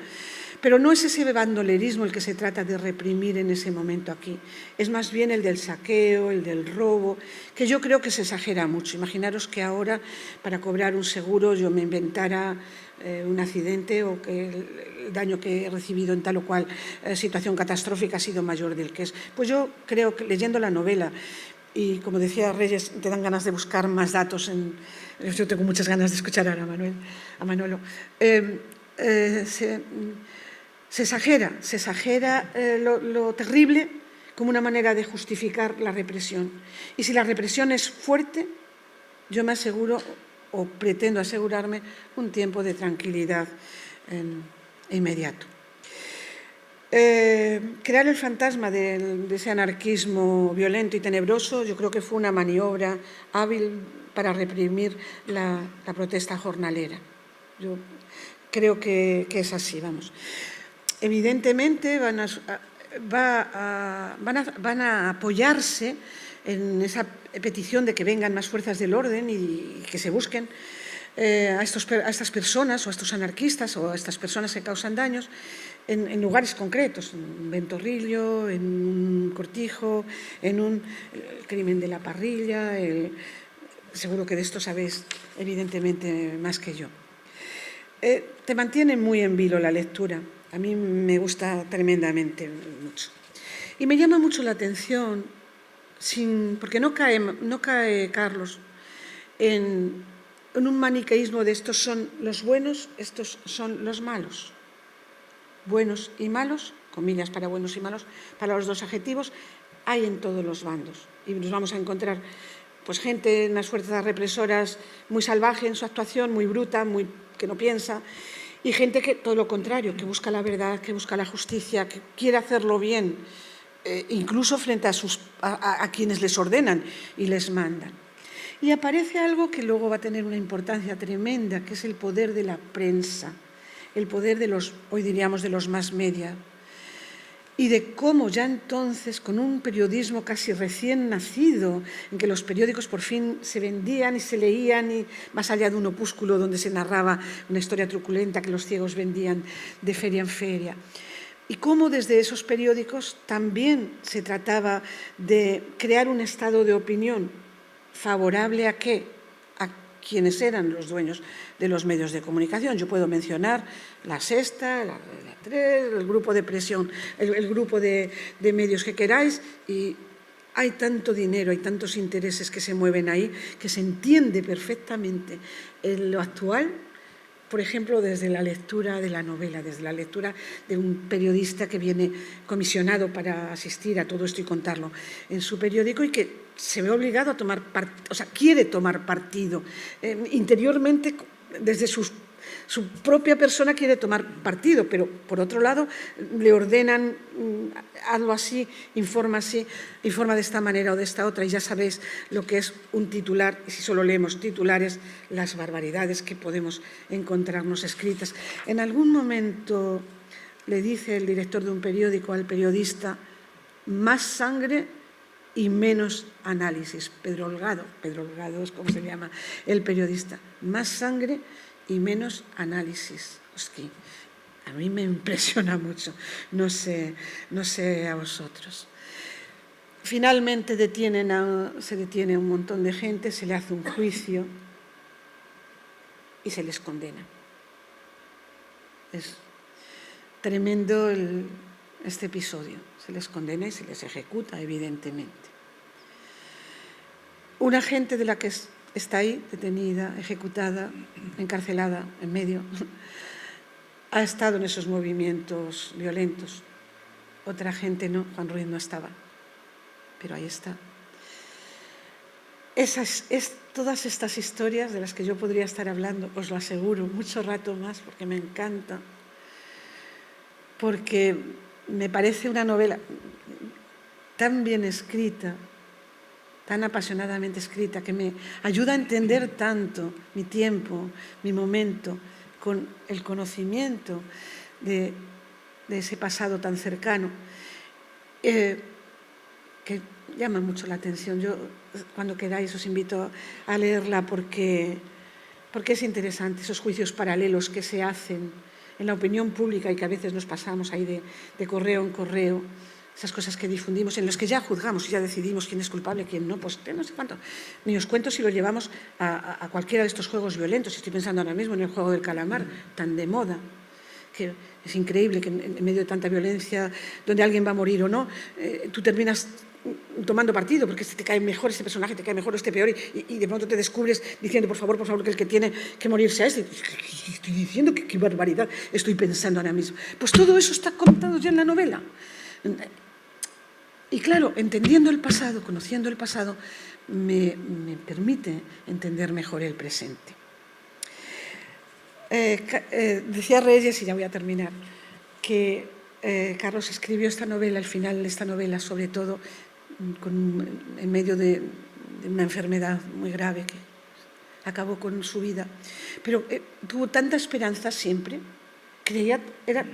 Pero no es ese bandolerismo el que se trata de reprimir en ese momento aquí. Es más bien el del saqueo, el del robo, que yo creo que se exagera mucho. Imaginaros que ahora, para cobrar un seguro, yo me inventara un accidente o que el daño que he recibido en tal o cual situación catastrófica ha sido mayor del que es. Pues yo creo que leyendo la novela, y como decía Reyes, te dan ganas de buscar más datos. Yo tengo muchas ganas de escuchar ahora a Manolo. Se exagera lo terrible como una manera de justificar la represión. Y si la represión es fuerte, yo me aseguro, o pretendo asegurarme, un tiempo de tranquilidad inmediato. Crear el fantasma de ese anarquismo violento y tenebroso, yo creo que fue una maniobra hábil para reprimir la protesta jornalera. Yo creo que es así, vamos. Evidentemente van a apoyarse en esa petición de que vengan más fuerzas del orden y que se busquen a estas personas o a estos anarquistas o a estas personas que causan daños en lugares concretos, en Ventorrillo, en un cortijo, en el crimen de la parrilla. Seguro que de esto sabéis evidentemente más que yo. Te mantiene muy en vilo la lectura. A mí me gusta tremendamente mucho. Y me llama mucho la atención, porque no cae Carlos en un maniqueísmo de estos son los buenos, estos son los malos. Buenos y malos, comillas para buenos y malos, para los dos adjetivos, hay en todos los bandos. Y nos vamos a encontrar pues gente en las fuerzas represoras muy salvaje en su actuación, muy bruta, que no piensa, y gente que todo lo contrario, que busca la verdad, que busca la justicia, que quiere hacerlo bien, incluso frente a quienes les ordenan y les mandan. Y aparece algo que luego va a tener una importancia tremenda, que es el poder de la prensa, el poder hoy diríamos, de los mass media, y de cómo ya entonces, con un periodismo casi recién nacido, en que los periódicos por fin se vendían y se leían, y más allá de un opúsculo donde se narraba una historia truculenta que los ciegos vendían de feria en feria, y cómo desde esos periódicos también se trataba de crear un estado de opinión favorable a ¿qué? A quienes eran los dueños de los medios de comunicación. Yo puedo mencionar La Sexta, la 3, el grupo de presión, el grupo de medios que queráis, y hay tanto dinero, hay tantos intereses que se mueven ahí, que se entiende perfectamente en lo actual, por ejemplo, desde la lectura de la novela, desde la lectura de un periodista que viene comisionado para asistir a todo esto y contarlo en su periódico, y que se ve obligado a tomar partido, o sea, quiere tomar partido. Interiormente, desde su propia persona quiere tomar partido, pero por otro lado le ordenan hazlo así, informa de esta manera o de esta otra, y ya sabéis lo que es un titular, y si solo leemos titulares, las barbaridades que podemos encontrarnos escritas. En algún momento le dice el director de un periódico al periodista: más sangre y menos análisis. Pedro Holgado es como se llama el periodista. Más sangre y menos análisis. Hostia, a mí me impresiona mucho, no sé a vosotros. Finalmente se detiene a un montón de gente, se le hace un juicio y se les condena. Es tremendo este episodio. Se les condena y se les ejecuta, evidentemente. Una gente de la que está ahí, detenida, ejecutada, encarcelada, en medio. Ha estado en esos movimientos violentos. Otra gente no, Juan Ruiz no estaba, pero ahí está. Todas estas historias de las que yo podría estar hablando, os lo aseguro, mucho rato más, porque me encanta, porque me parece una novela tan bien escrita, tan apasionadamente escrita, que me ayuda a entender tanto mi tiempo, mi momento, con el conocimiento de ese pasado tan cercano, que llama mucho la atención. Yo, cuando queráis, os invito a leerla porque es interesante, esos juicios paralelos que se hacen en la opinión pública y que a veces nos pasamos ahí de correo en correo, esas cosas que difundimos, en los que ya juzgamos y ya decidimos quién es culpable, quién no, pues no sé cuánto. Ni os cuento si lo llevamos a cualquiera de estos juegos violentos. Estoy pensando ahora mismo en el juego del calamar, tan de moda, que es increíble que en medio de tanta violencia, donde alguien va a morir o no, tú terminas tomando partido, porque te cae mejor este personaje, te cae mejor este peor, y de pronto te descubres diciendo, por favor, que el que tiene que morirse a este. Estoy diciendo que qué barbaridad estoy pensando ahora mismo. Pues todo eso está contado ya en la novela. Y claro, entendiendo el pasado, conociendo el pasado, me permite entender mejor el presente. Decía Reyes, y ya voy a terminar, que Carlos escribió esta novela, el final de esta novela, sobre todo en medio de una enfermedad muy grave que acabó con su vida. Pero tuvo tanta esperanza siempre, creía, era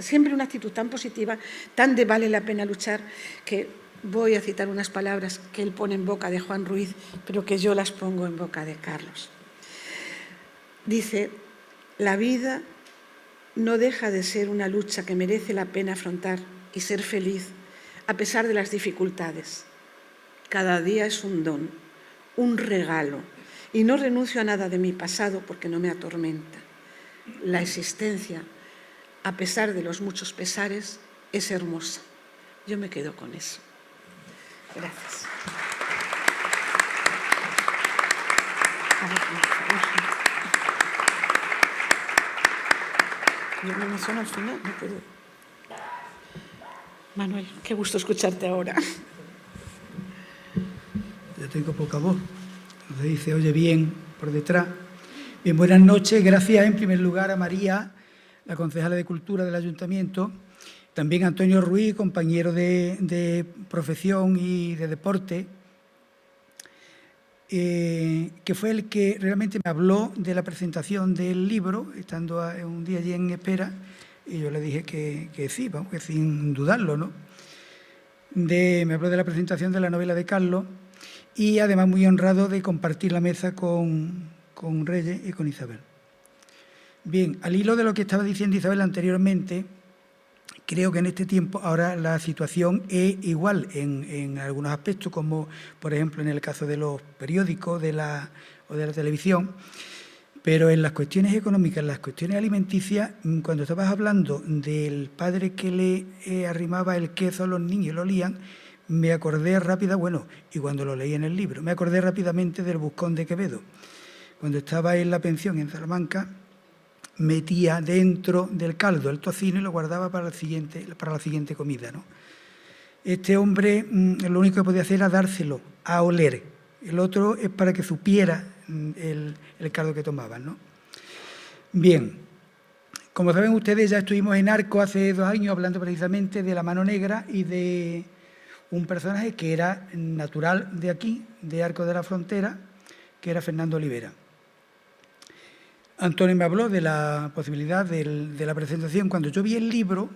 siempre una actitud tan positiva, tan de vale la pena luchar, que voy a citar unas palabras que él pone en boca de Juan Ruiz, pero que yo las pongo en boca de Carlos. Dice: la vida no deja de ser una lucha que merece la pena afrontar y ser feliz a pesar de las dificultades. Cada día es un don, un regalo, y no renuncio a nada de mi pasado porque no me atormenta. La existencia, a pesar de los muchos pesares, es hermosa. Yo me quedo con eso. Gracias. Yo no me suena al final, no puedo. Manuel, qué gusto escucharte ahora. Yo tengo poca voz, entonces dice, oye bien por detrás. Bien, buenas noches. Gracias en primer lugar a María, la concejala de Cultura del Ayuntamiento, también a Antonio Ruiz, compañero de profesión y de deporte, que fue el que realmente me habló de la presentación del libro, estando un día allí en espera, y yo le dije que sí, vamos, que sin dudarlo, ¿no? Me habló de la presentación de la novela de Carlos y además muy honrado de compartir la mesa con Reyes y con Isabel. Bien, al hilo de lo que estaba diciendo Isabel anteriormente, creo que en este tiempo ahora la situación es igual en algunos aspectos, como por ejemplo en el caso de los periódicos o de la televisión, pero en las cuestiones económicas, en las cuestiones alimenticias, cuando estabas hablando del padre que le arrimaba el queso a los niños y lo olían, me acordé rápida, bueno, y cuando lo leí en el libro, me acordé rápidamente del Buscón de Quevedo. Cuando estaba en la pensión en Salamanca, metía dentro del caldo el tocino y lo guardaba para la siguiente comida, ¿no? Este hombre lo único que podía hacer era dárselo a oler. El otro es para que supiera el caldo que tomaban, ¿no? Bien, como saben ustedes, ya estuvimos en Arco hace 2 años hablando precisamente de la mano negra y de un personaje que era natural de aquí, de Arco de la Frontera, que era Fernando Olivera. Antonio me habló de la posibilidad de la presentación. Cuando yo vi el libro,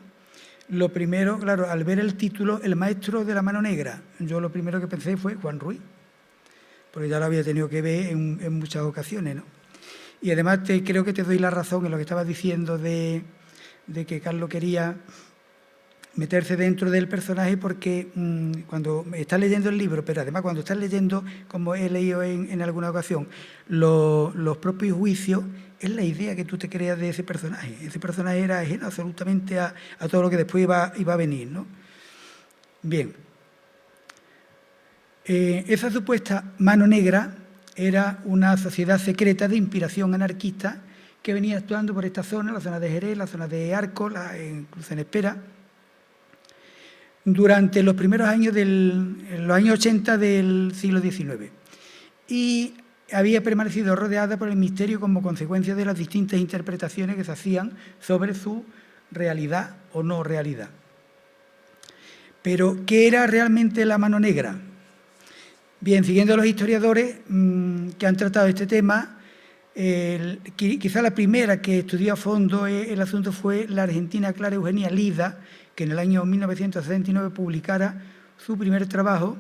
lo primero, claro, al ver el título, El maestro de la mano negra, yo lo primero que pensé fue Juan Ruiz, porque ya lo había tenido que ver en muchas ocasiones, ¿no? Y además creo que te doy la razón en lo que estabas diciendo de que Carlos quería meterse dentro del personaje, porque cuando estás leyendo el libro, pero además cuando estás leyendo, como he leído en alguna ocasión, los propios juicios, es la idea que tú te creas de ese personaje. Ese personaje era ajeno absolutamente a todo lo que después iba a venir, ¿no? Bien. Esa supuesta mano negra era una sociedad secreta de inspiración anarquista que venía actuando por esta zona, la zona de Jerez, la zona de Arcos, incluso en Espera, durante los primeros años los años 80 del siglo XIX. Y había permanecido rodeada por el misterio como consecuencia de las distintas interpretaciones que se hacían sobre su realidad o no realidad. Pero, ¿qué era realmente la mano negra? Bien, siguiendo a los historiadores que han tratado este tema, quizá la primera que estudió a fondo el asunto fue la argentina Clara Eugenia Lida, que en el año 1969 publicara su primer trabajo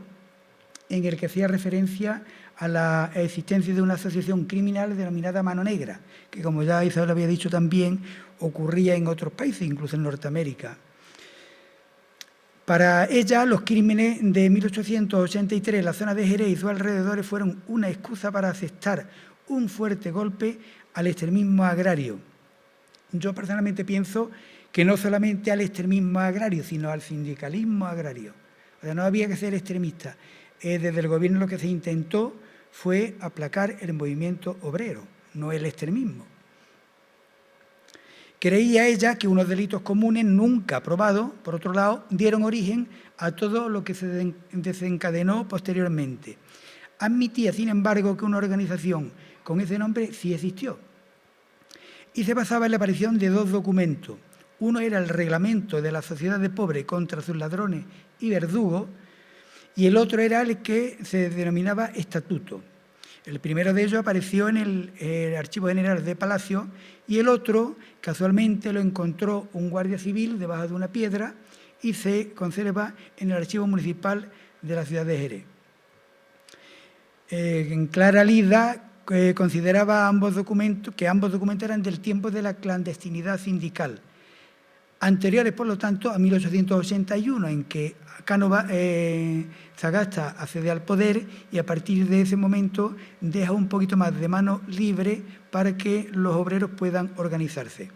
en el que hacía referencia a la existencia de una asociación criminal denominada Mano Negra, que, como ya Isabel había dicho también, ocurría en otros países, incluso en Norteamérica. Para ella, los crímenes de 1883 en la zona de Jerez y sus alrededores fueron una excusa para aceptar un fuerte golpe al extremismo agrario. Yo personalmente pienso que no solamente al extremismo agrario, sino al sindicalismo agrario. O sea, no había que ser extremista. Desde el gobierno lo que se intentó fue aplacar el movimiento obrero, no el extremismo. Creía ella que unos delitos comunes nunca probados, por otro lado, dieron origen a todo lo que se desencadenó posteriormente. Admitía, sin embargo, que una organización con ese nombre sí existió. Y se basaba en la aparición de dos documentos. Uno era el reglamento de la Sociedad de Pobres contra sus ladrones y verdugos, y el otro era el que se denominaba Estatuto. El primero de ellos apareció en el Archivo General de Palacio y el otro, casualmente, lo encontró un guardia civil debajo de una piedra y se conserva en el Archivo Municipal de la ciudad de Jerez. Clara Lida consideraba que ambos documentos eran del tiempo de la clandestinidad sindical, anteriores, por lo tanto, a 1881, en que Cánovas Sagasta accede al poder y a partir de ese momento deja un poquito más de mano libre para que los obreros puedan organizarse.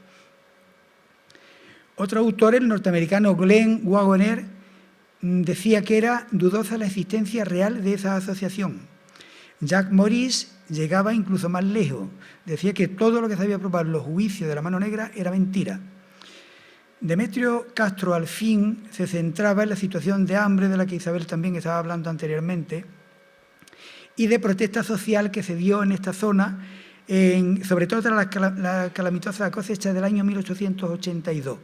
Otro autor, el norteamericano Glenn Wagoner, decía que era dudosa la existencia real de esa asociación. Jack Morris llegaba incluso más lejos. Decía que todo lo que se había probado en los juicios de la mano negra era mentira. Demetrio Castro, al fin, se centraba en la situación de hambre de la que Isabel también estaba hablando anteriormente y de protesta social que se dio en esta zona, sobre todo tras la calamitosa cosecha del año 1882.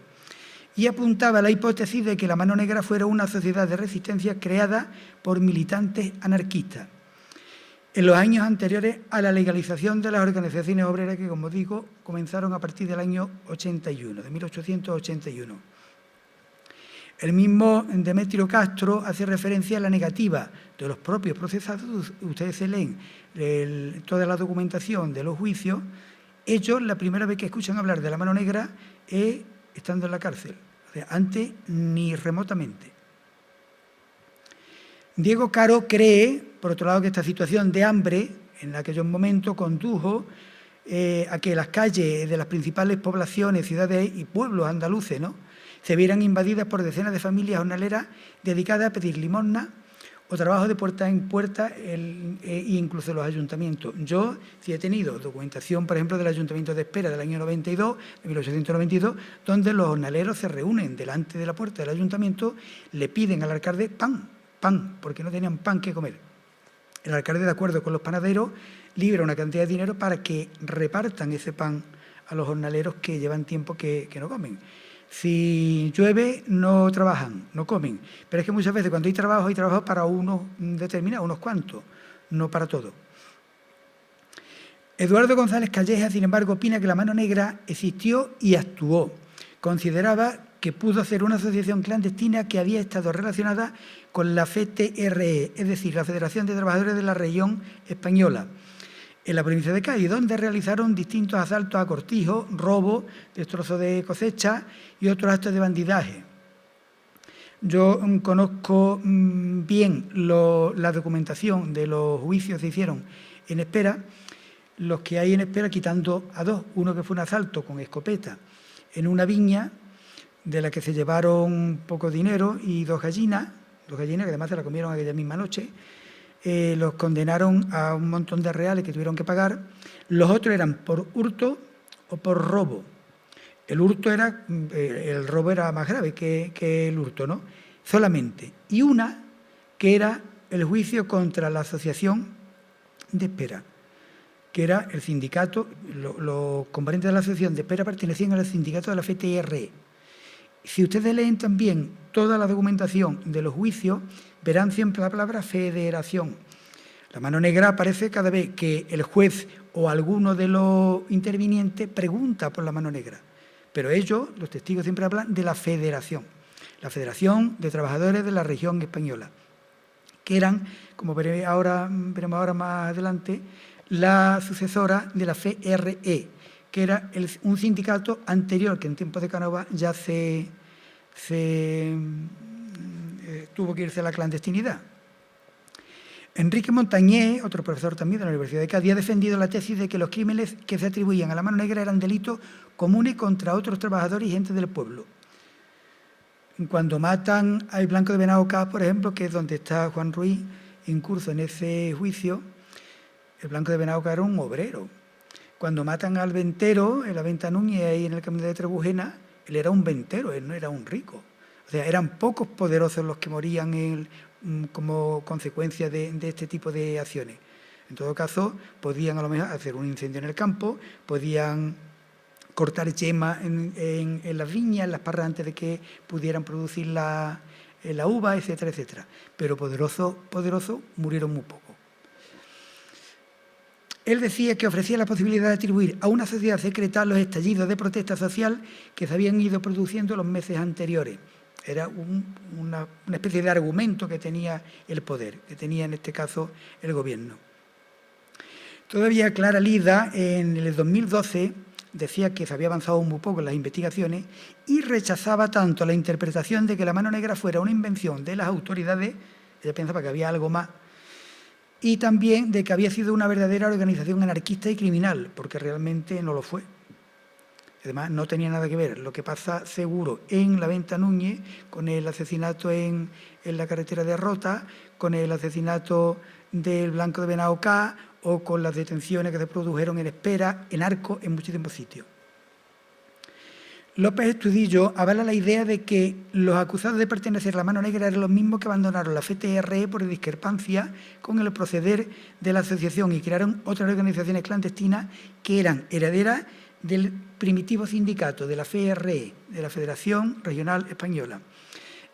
Y apuntaba a la hipótesis de que la Mano Negra fuera una sociedad de resistencia creada por militantes anarquistas en los años anteriores a la legalización de las organizaciones obreras que, como digo, comenzaron a partir del año 81, de 1881. El mismo Demetrio Castro hace referencia a la negativa de los propios procesados. Ustedes se leen toda la documentación de los juicios. Ellos, la primera vez que escuchan hablar de la Mano Negra es estando en la cárcel, o sea, antes ni remotamente. Diego Caro cree, por otro lado, que esta situación de hambre en aquellos momentos condujo a que las calles de las principales poblaciones, ciudades y pueblos andaluces, ¿no?, se vieran invadidas por decenas de familias jornaleras dedicadas a pedir limosna o trabajo de puerta en puerta, e incluso los ayuntamientos. Yo sí he tenido documentación, por ejemplo, del Ayuntamiento de Espera del año 92, de 1892, donde los jornaleros se reúnen delante de la puerta del ayuntamiento, le piden al alcalde pan, porque no tenían pan que comer. El alcalde, de acuerdo con los panaderos, libra una cantidad de dinero para que repartan ese pan a los jornaleros que llevan tiempo que no comen. Si llueve, no trabajan, no comen. Pero es que muchas veces cuando hay trabajo para unos determinados, unos cuantos, no para todos. Eduardo González Calleja, sin embargo, opina que la Mano Negra existió y actuó. Consideraba que pudo ser una asociación clandestina que había estado relacionada con la FTRE, es decir, la Federación de Trabajadores de la Región Española, en la provincia de Cádiz, donde realizaron distintos asaltos a cortijos, robos, destrozos de cosecha y otros actos de bandidaje. Yo conozco bien la documentación de los juicios que se hicieron en Espera, los que hay en Espera, quitando a dos. Uno que fue un asalto con escopeta en una viña, de la que se llevaron poco dinero y dos gallinas que además se la comieron aquella misma noche. los condenaron a un montón de reales que tuvieron que pagar. Los otros eran por hurto o por robo. El robo era más grave que el hurto, ¿no? Solamente. Y una que era el juicio contra la Asociación de Espera, que era el sindicato, los componentes de la Asociación de Espera pertenecían al sindicato de la FTRE. Si ustedes leen también toda la documentación de los juicios, verán siempre la palabra federación. La mano negra aparece cada vez que el juez o alguno de los intervinientes pregunta por la mano negra. Pero ellos, los testigos, siempre hablan de la Federación de Trabajadores de la Región Española, que eran, como veremos ahora más adelante, la sucesora de la FRE, que era un sindicato anterior, que en tiempos de Cánovas ya tuvo que irse a la clandestinidad. Enrique Montañé, otro profesor también de la Universidad de Cádiz, ha defendido la tesis de que los crímenes que se atribuían a la mano negra eran delitos comunes contra otros trabajadores y gente del pueblo. Cuando matan al Blanco de Benaucá, por ejemplo, que es donde está Juan Ruiz incurso en ese juicio, el Blanco de Benaucá era un obrero. Cuando matan al ventero, en la Venta Núñez, ahí en el camino de Trebujena, él era un ventero, él no era un rico. O sea, eran pocos poderosos los que morían como consecuencia de este tipo de acciones. En todo caso, podían a lo mejor hacer un incendio en el campo, podían cortar yemas en las viñas, en las parras, antes de que pudieran producir la uva, etcétera, etcétera. Pero poderosos murieron muy poco. Él decía que ofrecía la posibilidad de atribuir a una sociedad secreta los estallidos de protesta social que se habían ido produciendo los meses anteriores. Era una especie de argumento que tenía el poder, que tenía en este caso el gobierno. Todavía Clara Lida, en el 2012, decía que se había avanzado muy poco en las investigaciones y rechazaba tanto la interpretación de que la mano negra fuera una invención de las autoridades, ella pensaba que había algo más, y también de que había sido una verdadera organización anarquista y criminal, porque realmente no lo fue. Además, no tenía nada que ver lo que pasa seguro en la Venta Núñez con el asesinato en la carretera de Rota, con el asesinato del Blanco de Benaucá o con las detenciones que se produjeron en Espera, en Arco, en muchísimos sitios. López Estudillo avala la idea de que los acusados de pertenecer a la mano negra eran los mismos que abandonaron la FTRE por discrepancia con el proceder de la asociación y crearon otras organizaciones clandestinas que eran herederas del primitivo sindicato de la FRE, de la Federación Regional Española.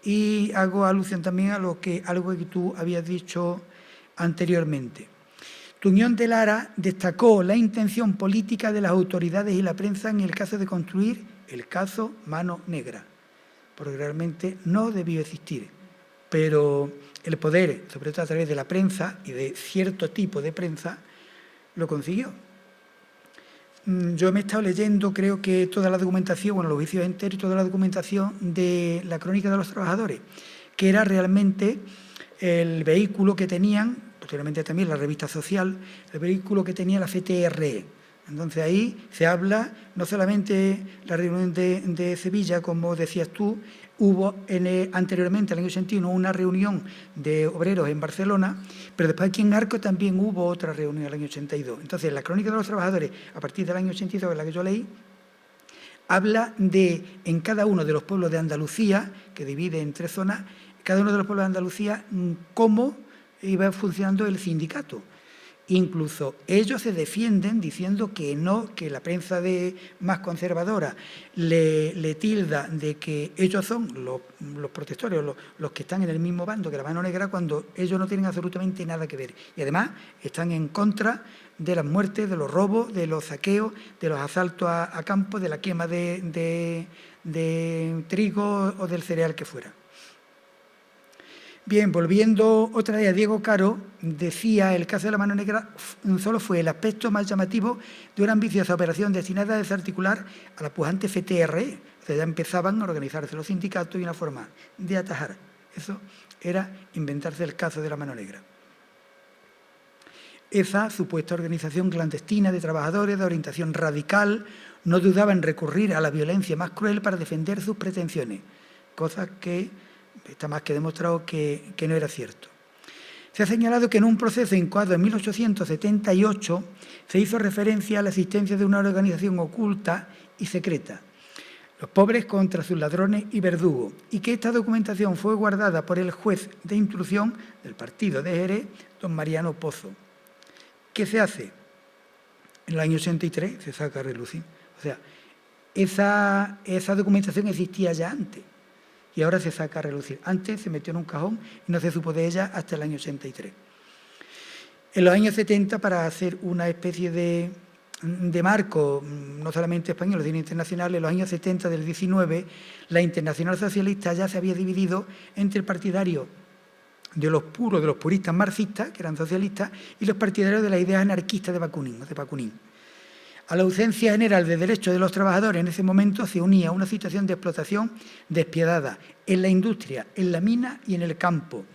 Y hago alusión también a algo que tú habías dicho anteriormente. Tuñón de Lara destacó la intención política de las autoridades y la prensa en el caso de construir el caso Mano Negra, porque realmente no debió existir, pero el poder, sobre todo a través de la prensa y de cierto tipo de prensa, lo consiguió. Yo me he estado leyendo, creo que toda la documentación, los juicios enteros y toda la documentación de la Crónica de los Trabajadores, que era realmente el vehículo que tenían, posteriormente también la revista social, el vehículo que tenía la FTRE. Entonces ahí se habla, no solamente la reunión de Sevilla, como decías tú, hubo anteriormente, en el año 81, una reunión de obreros en Barcelona, pero después aquí en Arco también hubo otra reunión en el año 82. Entonces, la Crónica de los Trabajadores, a partir del año 82, que es la que yo leí, habla de, en cada uno de los pueblos de Andalucía, que divide en 3 zonas, cada uno de los pueblos de Andalucía, cómo iba funcionando el sindicato. Incluso ellos se defienden diciendo que no, que la prensa más conservadora le tilda de que ellos son los protectores, los que están en el mismo bando que la mano negra, cuando ellos no tienen absolutamente nada que ver. Y además están en contra de las muertes, de los robos, de los saqueos, de los asaltos a campos, de la quema de trigo o del cereal que fuera. Bien, volviendo otra vez a Diego Caro, decía, el caso de la mano negra solo fue el aspecto más llamativo de una ambiciosa operación destinada a desarticular a la pujante FTRE. O sea, ya empezaban a organizarse los sindicatos y una forma de atajar. Eso era inventarse el caso de la mano negra. Esa supuesta organización clandestina de trabajadores de orientación radical no dudaba en recurrir a la violencia más cruel para defender sus pretensiones, cosa que está más que demostrado que no era cierto. Se ha señalado que en un proceso incoado en 1878 se hizo referencia a la existencia de una organización oculta y secreta, los pobres contra sus ladrones y verdugos, y que esta documentación fue guardada por el juez de instrucción del partido de Jerez, don Mariano Pozo. ¿Qué se hace? En el año 83 se saca a relucir. O sea, esa documentación existía ya antes y ahora se saca a relucir. Antes se metió en un cajón y no se supo de ella hasta el año 83. En los años 70, para hacer una especie de marco, no solamente español, sino internacional, en los años 70 del 19, la Internacional Socialista ya se había dividido entre el partidario de los puros, de los puristas marxistas, que eran socialistas, y los partidarios de las ideas anarquistas de Bakunin. A la ausencia general de derechos de los trabajadores en ese momento se unía una situación de explotación despiadada en la industria, en la mina y en el campo,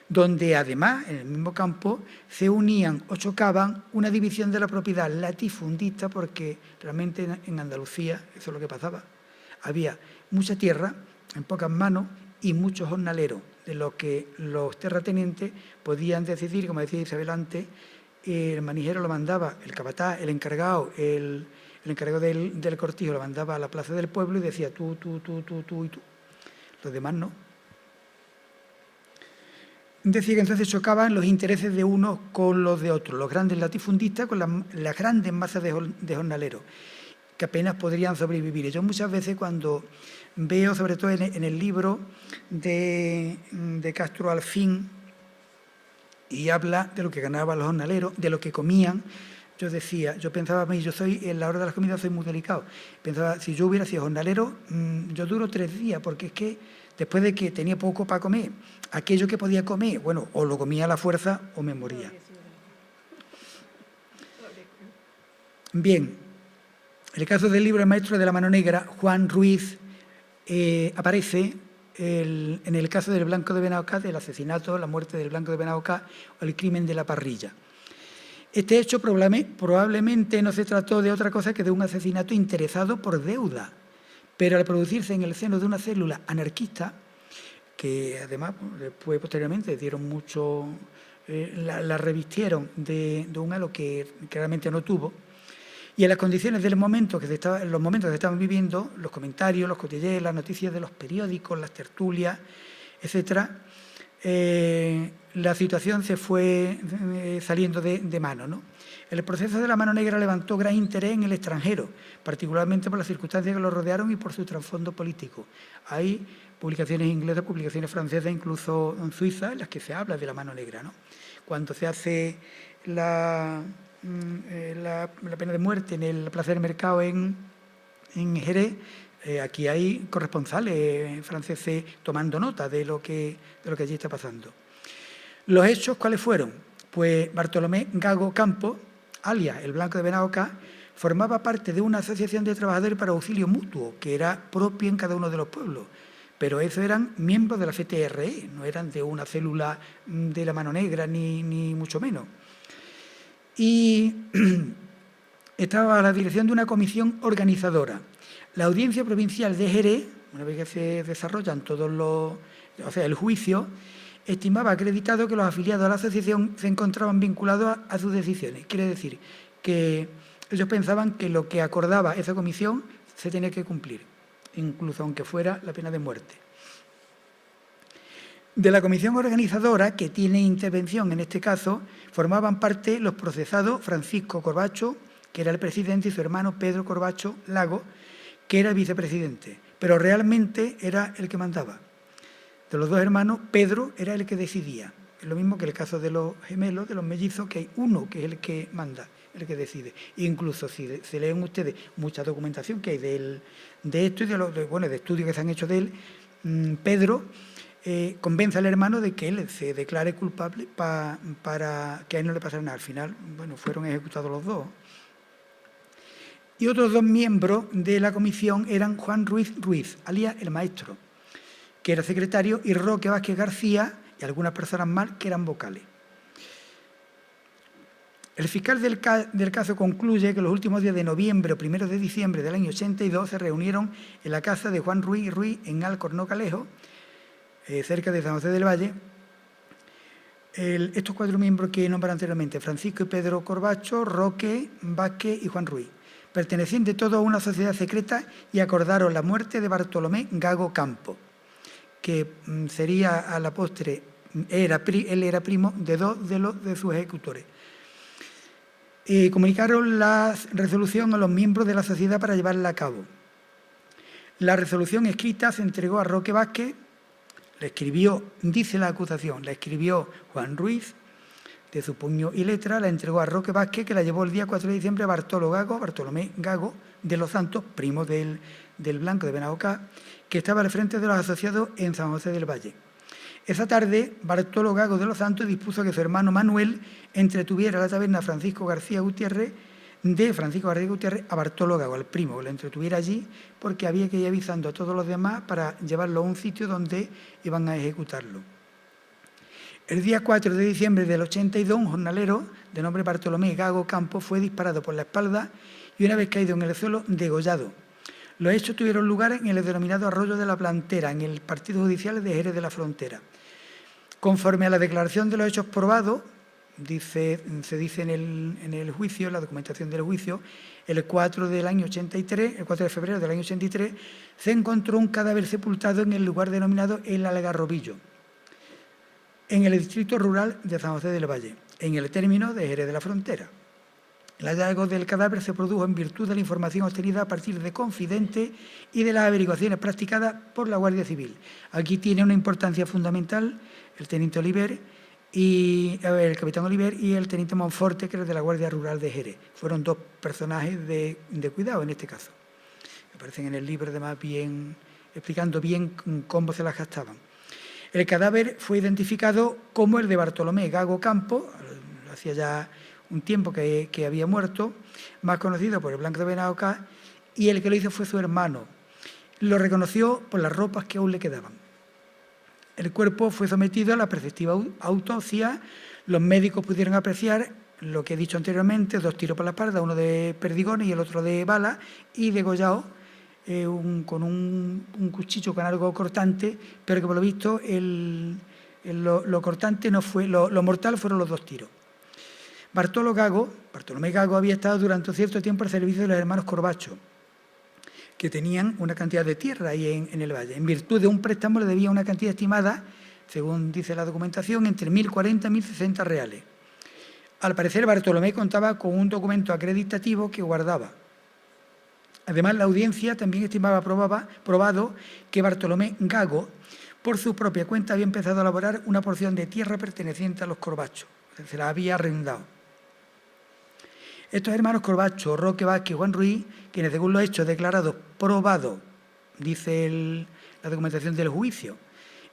donde además, en el mismo campo, se unían o chocaban una división de la propiedad latifundista, porque realmente en Andalucía eso es lo que pasaba. Había mucha tierra en pocas manos y muchos jornaleros, de los que los terratenientes podían decidir, como decía Isabel antes, el manijero lo mandaba, el capataz, el encargado, el encargado del cortijo lo mandaba a la plaza del pueblo y decía tú y tú. Los demás no. Decía que entonces chocaban los intereses de unos con los de otros, los grandes latifundistas con las grandes masas de jornaleros, que apenas podrían sobrevivir. Y yo muchas veces cuando veo, sobre todo en el libro de Castro Alfín, y habla de lo que ganaban los jornaleros, de lo que comían, yo pensaba, yo soy, en la hora de las comidas soy muy delicado. Pensaba, si yo hubiera sido jornalero, yo duro 3 días, porque es que después de que tenía poco para comer, aquello que podía comer, bueno, o lo comía a la fuerza o me moría. Bien, en el caso del libro El maestro de la mano negra, Juan Ruiz aparece en el caso del Blanco de Benaucá, del asesinato, la muerte del Blanco de Benaucá o el crimen de la parrilla. Este hecho probablemente no se trató de otra cosa que de un asesinato interesado por deuda, pero al producirse en el seno de una célula anarquista, que además después posteriormente dieron mucho, la revistieron de un halo que realmente no tuvo, y en las condiciones del momento en los momentos que estaban viviendo, los comentarios, los cotilleos, las noticias de los periódicos, las tertulias, etcétera, la situación se fue saliendo de mano, ¿no? El proceso de la mano negra levantó gran interés en el extranjero, particularmente por las circunstancias que lo rodearon y por su trasfondo político. Hay publicaciones inglesas, publicaciones francesas, incluso en Suiza, en las que se habla de la mano negra, ¿no? Cuando se hace la pena de muerte en el Plaza del Mercado en Jerez, aquí hay corresponsales franceses tomando nota de lo que allí está pasando. ¿Los hechos cuáles fueron? Pues Bartolomé Gago Campos, alias el Blanco de Benaucá, formaba parte de una asociación de trabajadores para auxilio mutuo, que era propia en cada uno de los pueblos, pero esos eran miembros de la FTRE, no eran de una célula de la mano negra, ni mucho menos. Y estaba a la dirección de una comisión organizadora. La Audiencia Provincial de Jerez, una vez que se desarrollan el juicio, estimaba acreditado que los afiliados a la asociación se encontraban vinculados a sus decisiones. Quiere decir que ellos pensaban que lo que acordaba esa comisión se tenía que cumplir, incluso aunque fuera la pena de muerte. De la comisión organizadora, que tiene intervención en este caso, formaban parte los procesados Francisco Corbacho, que era el presidente, y su hermano Pedro Corbacho Lago, que era el vicepresidente, pero realmente era el que mandaba. De los dos hermanos, Pedro era el que decidía. Es lo mismo que el caso de los gemelos, de los mellizos, que hay uno que es el que manda, el que decide. Incluso si se leen ustedes mucha documentación que hay de esto y de estudios que se han hecho de él, Pedro convence al hermano de que él se declare culpable para que a él no le pasara nada. Al final, fueron ejecutados los dos. Y otros 2 miembros de la comisión eran Juan Ruiz Ruiz, alias el maestro, que era secretario, y Roque Vázquez García y algunas personas más que eran vocales. El fiscal del caso concluye que los últimos días de noviembre o 1 de diciembre del año 82 se reunieron en la casa de Juan Ruiz Ruiz en Alcornocalejo, cerca de San José del Valle, estos 4 miembros que he nombrado anteriormente, Francisco y Pedro Corbacho, Roque, Vázquez y Juan Ruiz, pertenecientes todos a una sociedad secreta y acordaron la muerte de Bartolomé Gago Campo, que sería a la postre, él era primo de 2 de sus ejecutores. Comunicaron la resolución a los miembros de la sociedad para llevarla a cabo. La resolución escrita se entregó a Roque Vázquez, la escribió, dice la acusación, la escribió Juan Ruiz, de su puño y letra, la entregó a Roque Vázquez, que la llevó el día 4 de diciembre a Bartolomé Gago de los Santos, primo del Blanco de Benaucá, que estaba al frente de los asociados en San José del Valle. Esa tarde, Bartolo Gago de los Santos dispuso que su hermano Manuel entretuviera la taberna Francisco García Gutiérrez a Bartolo Gago, al primo, que lo entretuviera allí, porque había que ir avisando a todos los demás para llevarlo a un sitio donde iban a ejecutarlo. El día 4 de diciembre del 82, un jornalero de nombre Bartolomé Gago Campo fue disparado por la espalda y, una vez caído en el suelo, degollado. Los hechos tuvieron lugar en el denominado Arroyo de la Plantera, en el partido judicial de Jerez de la Frontera. Conforme a la declaración de los hechos probados, se dice en el juicio, en la documentación del juicio, el 4 de febrero del año 83, se encontró un cadáver sepultado en el lugar denominado El Algarrobillo, en el distrito rural de San José del Valle, en el término de Jerez de la Frontera. El hallazgo del cadáver se produjo en virtud de la información obtenida a partir de confidentes y de las averiguaciones practicadas por la Guardia Civil. Aquí tiene una importancia fundamental el teniente Oliver el capitán Oliver y el teniente Monforte, que era de la Guardia Rural de Jerez. Fueron 2 personajes de cuidado en este caso. Aparecen en el libro, además, explicando bien cómo se las gastaban. El cadáver fue identificado como el de Bartolomé Gago Campo, hacía ya un tiempo que había muerto, más conocido por el Blanco de Benaucá, y el que lo hizo fue su hermano. Lo reconoció por las ropas que aún le quedaban. El cuerpo fue sometido a la preceptiva autopsia. Los médicos pudieron apreciar lo que he dicho anteriormente: 2 tiros por la espalda, uno de perdigones y el otro de bala, y degollado con un cuchillo con algo cortante, pero que por lo visto lo cortante no fue, lo mortal fueron los 2 tiros. Bartolomé Gago había estado durante un cierto tiempo al servicio de los hermanos Corbacho, que tenían una cantidad de tierra ahí en el valle. En virtud de un préstamo le debía una cantidad estimada, según dice la documentación, entre 1.040 y 1.060 reales. Al parecer, Bartolomé contaba con un documento acreditativo que guardaba. Además, la audiencia también estimaba probado que Bartolomé Gago, por su propia cuenta, había empezado a elaborar una porción de tierra perteneciente a los Corbacho. Se la había arrendado. Estos hermanos Corbacho, Roque Vázquez y Juan Ruiz, quienes según los hechos declarados probados, dice la documentación del juicio,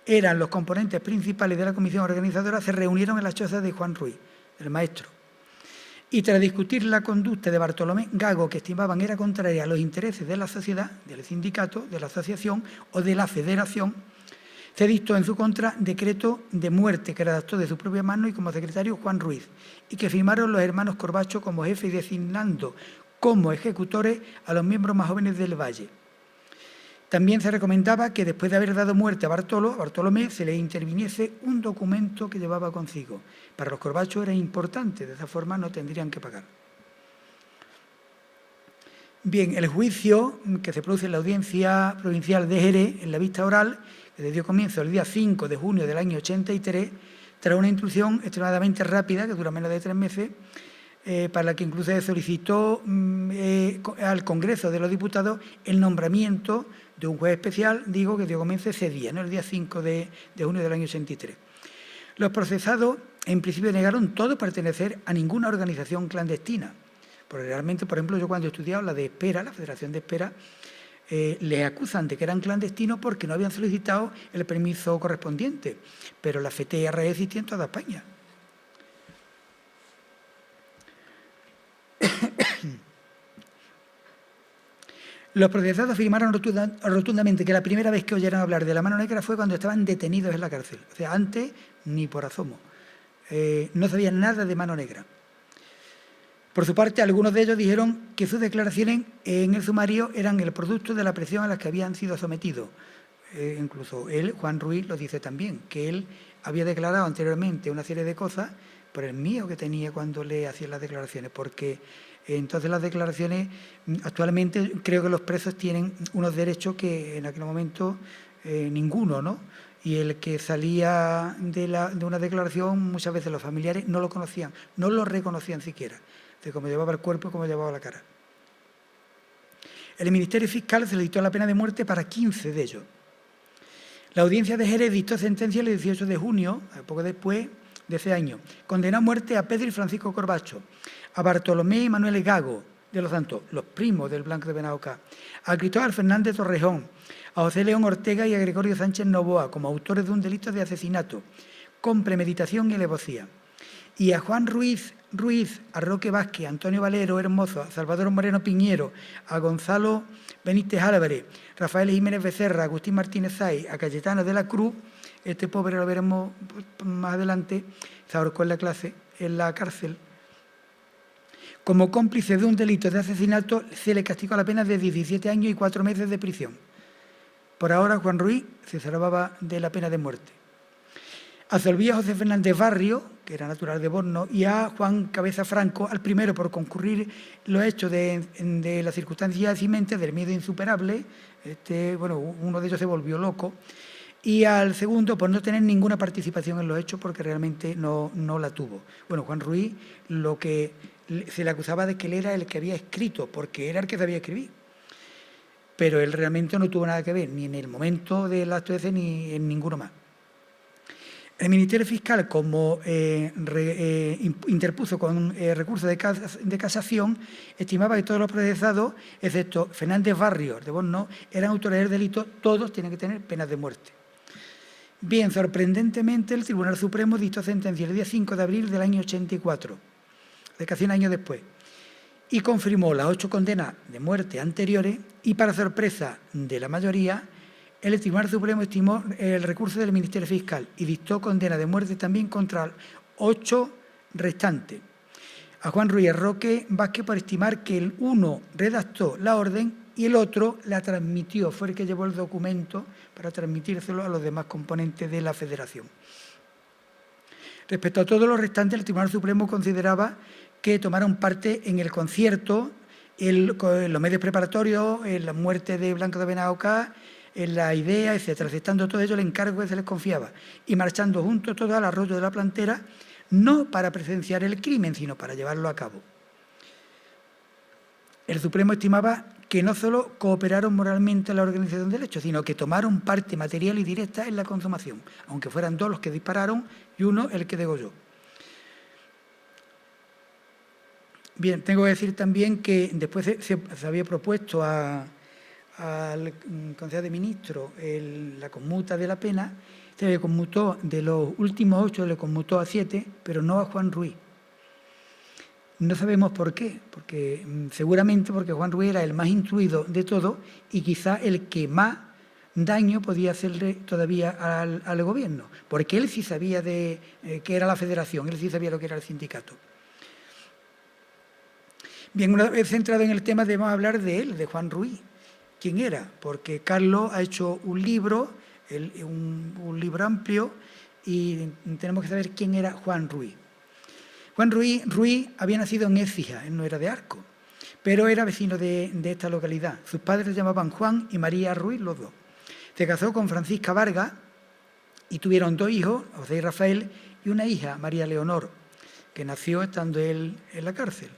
eran los componentes principales de la comisión organizadora, se reunieron en la choza de Juan Ruiz, el maestro. Y tras discutir la conducta de Bartolomé Gago, que estimaban era contraria a los intereses de la sociedad, del sindicato, de la asociación o de la federación, se dictó en su contra decreto de muerte que redactó de su propia mano y como secretario Juan Ruiz, y que firmaron los hermanos Corbacho como jefe y designando como ejecutores a los miembros más jóvenes del Valle. También se recomendaba que después de haber dado muerte a Bartolomé se le interviniese un documento que llevaba consigo. Para los Corbacho era importante, de esa forma no tendrían que pagar. Bien, el juicio que se produce en la Audiencia Provincial de Jerez, en la vista oral, que le dio comienzo el día 5 de junio del año 83, tras una instrucción extremadamente rápida, que dura menos de 3 meses, para la que incluso se solicitó al Congreso de los Diputados el nombramiento de un juez especial, que dio comienzo ese día, ¿no? El día 5 de junio del año 83. Los procesados, en principio, negaron todo pertenecer a ninguna organización clandestina. Porque realmente, por ejemplo, yo cuando he estudiado la de Espera, la Federación de Espera, les acusan de que eran clandestinos porque no habían solicitado el permiso correspondiente, pero la FTR existía en toda España. Los procesados afirmaron rotundamente que la primera vez que oyeron hablar de la mano negra fue cuando estaban detenidos en la cárcel. O sea, antes ni por asomo. No sabían nada de mano negra. Por su parte, algunos de ellos dijeron que sus declaraciones en el sumario eran el producto de la presión a la que habían sido sometidos. Incluso él, Juan Ruiz, lo dice también, que él había declarado anteriormente una serie de cosas por el miedo que tenía cuando le hacían las declaraciones, porque entonces las declaraciones, actualmente creo que los presos tienen unos derechos que en aquel momento ninguno, ¿no? Y el que salía de una declaración, muchas veces los familiares no lo conocían, no lo reconocían siquiera, de cómo llevaba el cuerpo y cómo llevaba la cara. El Ministerio Fiscal se le dictó la pena de muerte para 15 de ellos. La audiencia de Jerez dictó sentencia el 18 de junio, poco después de ese año. Condenó a muerte a Pedro y Francisco Corbacho, a Bartolomé y Manuel Gago de los Santos, los primos del Blanco de Benauca, a Cristóbal Fernández Torrejón, a José León Ortega y a Gregorio Sánchez Novoa como autores de un delito de asesinato con premeditación y alevosía, y a Juan Ruiz, a Roque Vázquez, a Antonio Valero Hermoso, a Salvador Moreno Piñero, a Gonzalo Benítez Álvarez, Rafael Jiménez Becerra, a Agustín Martínez Saiz, a Cayetano de la Cruz. Este pobre lo veremos más adelante, se ahorcó en la cárcel. Como cómplice de un delito de asesinato, se le castigó a la pena de 17 años y 4 meses de prisión. Por ahora, Juan Ruiz se salvaba de la pena de muerte. Absolvía a José Fernández Barrio, que era natural de Borno, y a Juan Cabeza Franco, al primero por concurrir los hechos de las circunstancias eximentes del miedo insuperable. Uno de ellos se volvió loco. Y al segundo por no tener ninguna participación en los hechos porque realmente no la tuvo. Bueno, Juan Ruiz lo que se le acusaba de que él era el que había escrito, porque era el que sabía escribir. Pero él realmente no tuvo nada que ver, ni en el momento del acto ese ni en ninguno más. El Ministerio Fiscal, como interpuso con recurso de casación, estimaba que todos los procesados, excepto Fernández Barrios de Borno, eran autores del delito, todos tienen que tener penas de muerte. Bien, sorprendentemente, el Tribunal Supremo dictó sentencia el día 5 de abril del año 84, de casi un año después, y confirmó las 8 condenas de muerte anteriores y, para sorpresa de la mayoría, el Tribunal Supremo estimó el recurso del Ministerio Fiscal y dictó condena de muerte también contra 8 restantes. A Juan Ruiz y Roque Vázquez por estimar que el uno redactó la orden y el otro la transmitió, fue el que llevó el documento para transmitírselo a los demás componentes de la Federación. Respecto a todos los restantes, el Tribunal Supremo consideraba que tomaron parte en el concierto, en los medios preparatorios, en la muerte de Blanco de Benauca, en la idea, etcétera, aceptando todo ello el encargo que se les confiaba y marchando juntos todos al arroyo de la Plantera, no para presenciar el crimen, sino para llevarlo a cabo. El Supremo estimaba que no solo cooperaron moralmente en la organización del hecho, sino que tomaron parte material y directa en la consumación, aunque fueran 2 los que dispararon y 1 el que degolló. Bien, tengo que decir también que después se había propuesto al Consejo de Ministros la conmuta de la pena, se le conmutó de los últimos 8, le conmutó a 7, pero no a Juan Ruiz. No sabemos por qué, porque seguramente porque Juan Ruiz era el más instruido de todos y quizá el que más daño podía hacerle todavía al gobierno, porque él sí sabía qué era la Federación, él sí sabía lo que era el sindicato. Bien, una vez centrado en el tema, debemos hablar de él, de Juan Ruiz. ¿Quién era? Porque Carlos ha hecho un libro, un libro amplio, y tenemos que saber quién era Juan Ruiz. Juan Ruiz había nacido en Écija, él no era de Arco, pero era vecino de esta localidad. Sus padres se llamaban Juan y María Ruiz, los dos. Se casó con Francisca Vargas y tuvieron 2 hijos, José y Rafael, y una hija, María Leonor, que nació estando él en la cárcel.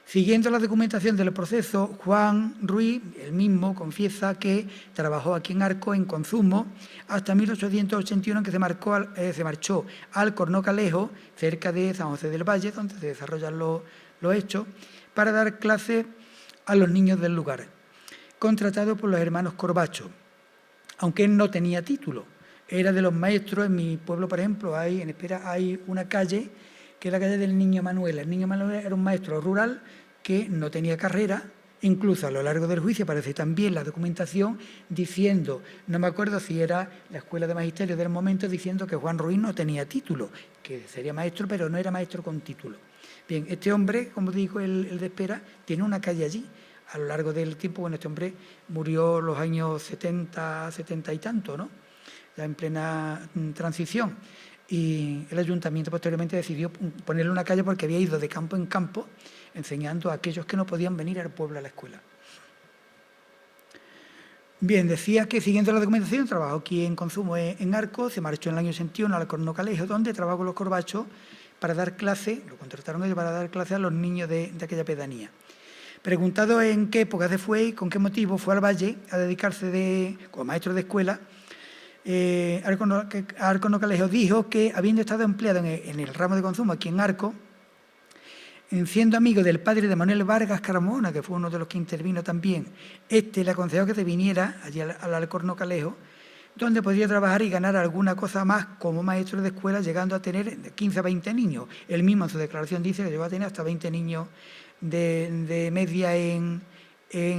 Siguiendo la documentación del proceso, Juan Ruiz, él mismo, confiesa que trabajó aquí en Arco en consumo hasta 1881, en que se marchó al Cornocalejo, cerca de San José del Valle, donde se desarrollan los hechos, para dar clases a los niños del lugar, contratado por los hermanos Corbacho, aunque él no tenía título. Era de los maestros. En mi pueblo, por ejemplo, hay una calle, que es la calle del Niño Manuel. El Niño Manuel era un maestro rural que no tenía carrera, incluso a lo largo del juicio aparece también la documentación diciendo, no me acuerdo si era la Escuela de Magisterio del momento, diciendo que Juan Ruiz no tenía título, que sería maestro, pero no era maestro con título. Bien, este hombre, como digo, el de Espera, tiene una calle allí. A lo largo del tiempo, bueno, este hombre murió los años 70 y tanto, ¿no? Ya en plena transición. y el ayuntamiento posteriormente decidió ponerle una calle porque había ido de campo en campo enseñando a aquellos que no podían venir al pueblo a la escuela. Bien, decía que siguiendo la documentación trabajó aquí en Consumo en Arco, se marchó en el año 61 al Alcorno Calejo, donde trabajó con los Corbachos para dar clase, lo contrataron ellos para dar clase a los niños de aquella pedanía. Preguntado en qué época se fue y con qué motivo fue al Valle a dedicarse como maestro de escuela, Alcorno Calejo dijo que, habiendo estado empleado en el ramo de consumo aquí en Arco, siendo amigo del padre de Manuel Vargas Carmona, que fue uno de los que intervino también, le aconsejó que se viniera allí al Alcorno Calejo, donde podría trabajar y ganar alguna cosa más como maestro de escuela, llegando a tener 15 a 20 niños. Él mismo en su declaración dice que llegó a tener hasta 20 niños de media en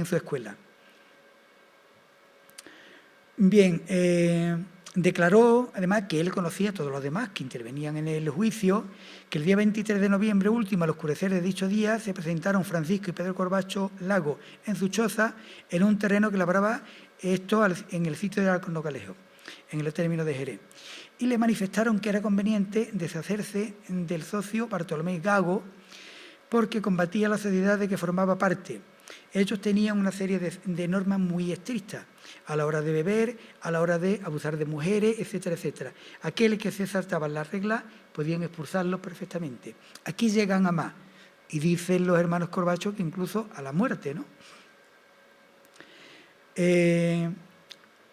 su escuela. Bien, declaró además que él conocía a todos los demás que intervenían en el juicio, que el día 23 de noviembre último, al oscurecer de dicho día, se presentaron Francisco y Pedro Corbacho Lago en su choza, en un terreno que labraba en el sitio de Alcorno Calejo, en el término de Jerez, y le manifestaron que era conveniente deshacerse del socio Bartolomé Gago porque combatía la sociedad de que formaba parte. Ellos tenían una serie de normas muy estrictas a la hora de beber, a la hora de abusar de mujeres, etcétera, etcétera. Aquel que se saltaban las reglas podían expulsarlos perfectamente. Aquí llegan a más, y dicen los hermanos Corbacho que incluso a la muerte, ¿no?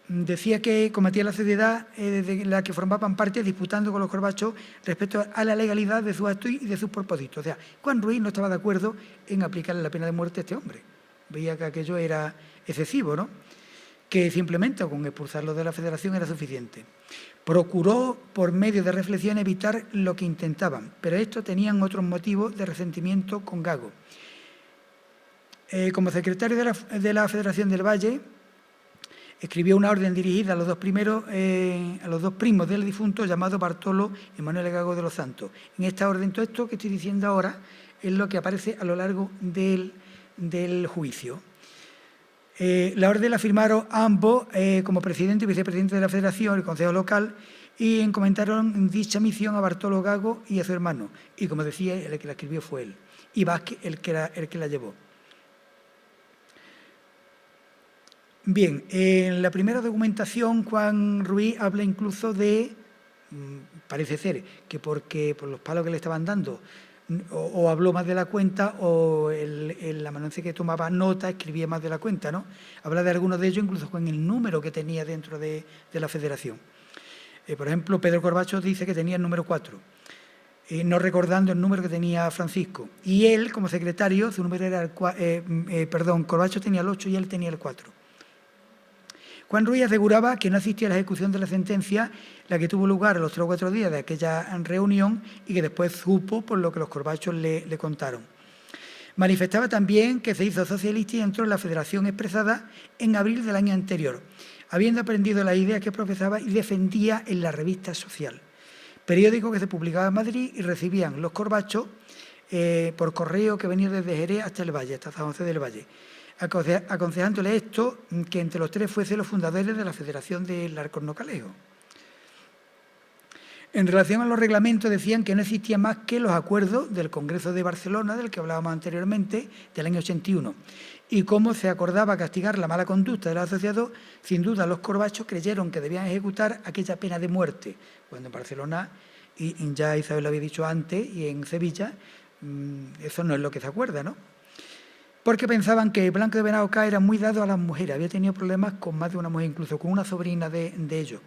Decía que combatía la sociedad de la que formaban parte disputando con los Corbachos respecto a la legalidad de sus actos y de sus propósitos. O sea, Juan Ruiz no estaba de acuerdo en aplicarle la pena de muerte a este hombre. Veía que aquello era excesivo, ¿no? Que simplemente con expulsarlo de la Federación era suficiente. Procuró, por medio de reflexión, evitar lo que intentaban, pero estos tenían otros motivos de resentimiento con Gago. Como secretario de la Federación del Valle, escribió una orden dirigida a los dos primos del difunto, llamados Bartolo y Manuel Gago de los Santos. En esta orden, todo esto que estoy diciendo ahora es lo que aparece a lo largo del juicio. La orden la firmaron ambos como presidente y vicepresidente de la Federación, el Consejo Local, y encomendaron dicha misión a Bartolo Gago y a su hermano. Y como decía, el que la escribió fue él, y Vázquez el que la llevó. Bien, en la primera documentación Juan Ruiz habla incluso de, parece ser, que porque por los palos que le estaban dando, o habló más de la cuenta, o el amanuense que tomaba nota escribía más de la cuenta, ¿no? Habla de algunos de ellos incluso con el número que tenía dentro de la Federación. Por ejemplo, Pedro Corbacho dice que tenía el número 4, no recordando el número que tenía Francisco. Y él, como secretario, su número era Corbacho tenía el 8 y él tenía el 4. Juan Ruiz aseguraba que no asistía a la ejecución de la sentencia, la que tuvo lugar a los 3 o 4 días de aquella reunión y que después supo por lo que los Corbachos le contaron. Manifestaba también que se hizo socialista y entró en la Federación expresada en abril del año anterior, habiendo aprendido las ideas que profesaba y defendía en la Revista Social, periódico que se publicaba en Madrid y recibían los Corbachos por correo que venía desde Jerez hasta el Valle, hasta San José del Valle, aconsejándole esto, que entre los tres fuesen los fundadores de la Federación del Alcorno Calejo. En relación a los reglamentos decían que no existía más que los acuerdos del Congreso de Barcelona, del que hablábamos anteriormente, del año 81, y cómo se acordaba castigar la mala conducta de los asociados. Sin duda los Corbachos creyeron que debían ejecutar aquella pena de muerte, cuando en Barcelona, y ya Isabel lo había dicho antes, y en Sevilla, eso no es lo que se acuerda, ¿no? Porque pensaban que Blanco de Benauca era muy dado a las mujeres, había tenido problemas con más de una mujer, incluso con una sobrina de ellos.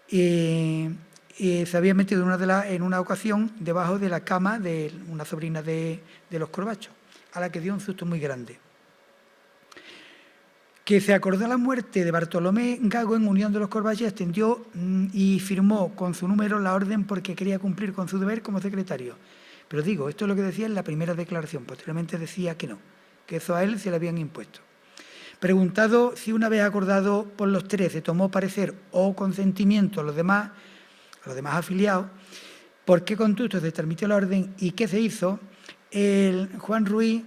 Y se había metido en una ocasión debajo de la cama de una sobrina de los Corbachos, a la que dio un susto muy grande. Que se acordó la muerte de Bartolomé Gago en unión de los Corbachos, extendió y firmó con su número la orden porque quería cumplir con su deber como secretario. Pero digo, esto es lo que decía en la primera declaración, posteriormente decía que no, que eso a él se le habían impuesto. Preguntado si una vez acordado por los tres se tomó parecer o consentimiento a los demás afiliados, por qué conducto se transmitió la orden y qué se hizo, Juan Ruiz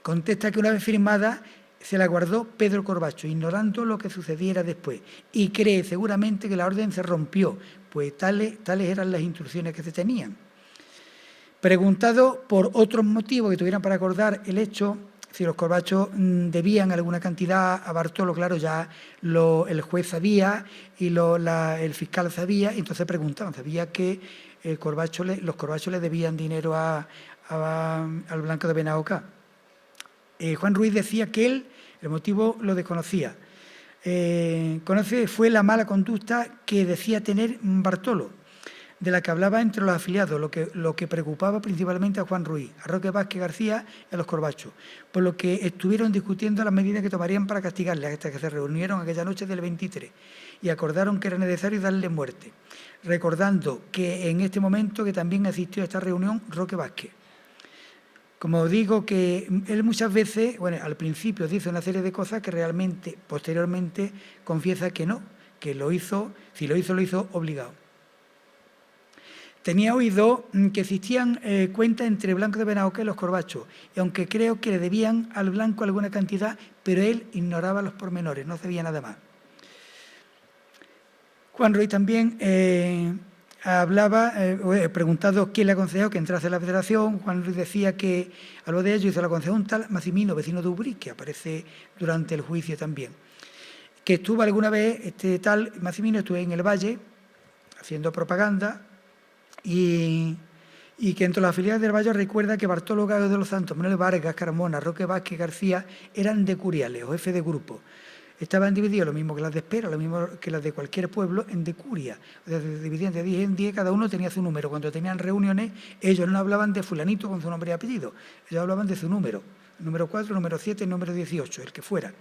contesta que una vez firmada se la guardó Pedro Corbacho, ignorando lo que sucediera después, y cree seguramente que la orden se rompió, pues tales eran las instrucciones que se tenían. Preguntado por otros motivos que tuvieran para acordar el hecho, si los Corbachos debían alguna cantidad a Bartolo, claro, ya el juez sabía y el fiscal sabía, y entonces preguntaban, sabía que los Corbachos le debían dinero al Blanco de Benauca. Juan Ruiz decía que él, el motivo lo desconocía. Fue la mala conducta que decía tener Bartolo, de la que hablaba entre los afiliados, lo que preocupaba principalmente a Juan Ruiz, a Roque Vázquez García y a los Corbachos, por lo que estuvieron discutiendo las medidas que tomarían para castigarle, hasta que se reunieron aquella noche del 23 y acordaron que era necesario darle muerte, recordando que en este momento que también asistió a esta reunión Roque Vázquez. Como digo, que él muchas veces, bueno, al principio dice una serie de cosas que realmente, posteriormente, confiesa que no, que lo hizo, si lo hizo obligado. Tenía oído que existían cuentas entre Blanco de Benauca y los Corbachos, y aunque creo que le debían al Blanco alguna cantidad, pero él ignoraba los pormenores, no sabía nada más. Juan Ruiz también hablaba, preguntado quién le aconsejó que entrase a la federación. Juan Ruiz decía que algo de ello hizo la aconsejó un tal Massimino, vecino de Ubrí, que aparece durante el juicio también, que estuvo alguna vez, este tal Massimino estuvo en el Valle haciendo propaganda, y que entre los afiliados del Valle recuerda que Bartolo Gago de los Santos, Manuel Vargas, Carmona, Roque Vázquez García eran decuriales o jefes de grupo. Estaban divididos, lo mismo que las de Espera, lo mismo que las de cualquier pueblo, en decuria. O sea, se dividían de 10 en 10, cada uno tenía su número. Cuando tenían reuniones, ellos no hablaban de fulanito con su nombre y apellido, ellos hablaban de su número. Número 4, número 7, número 18, el que fuera.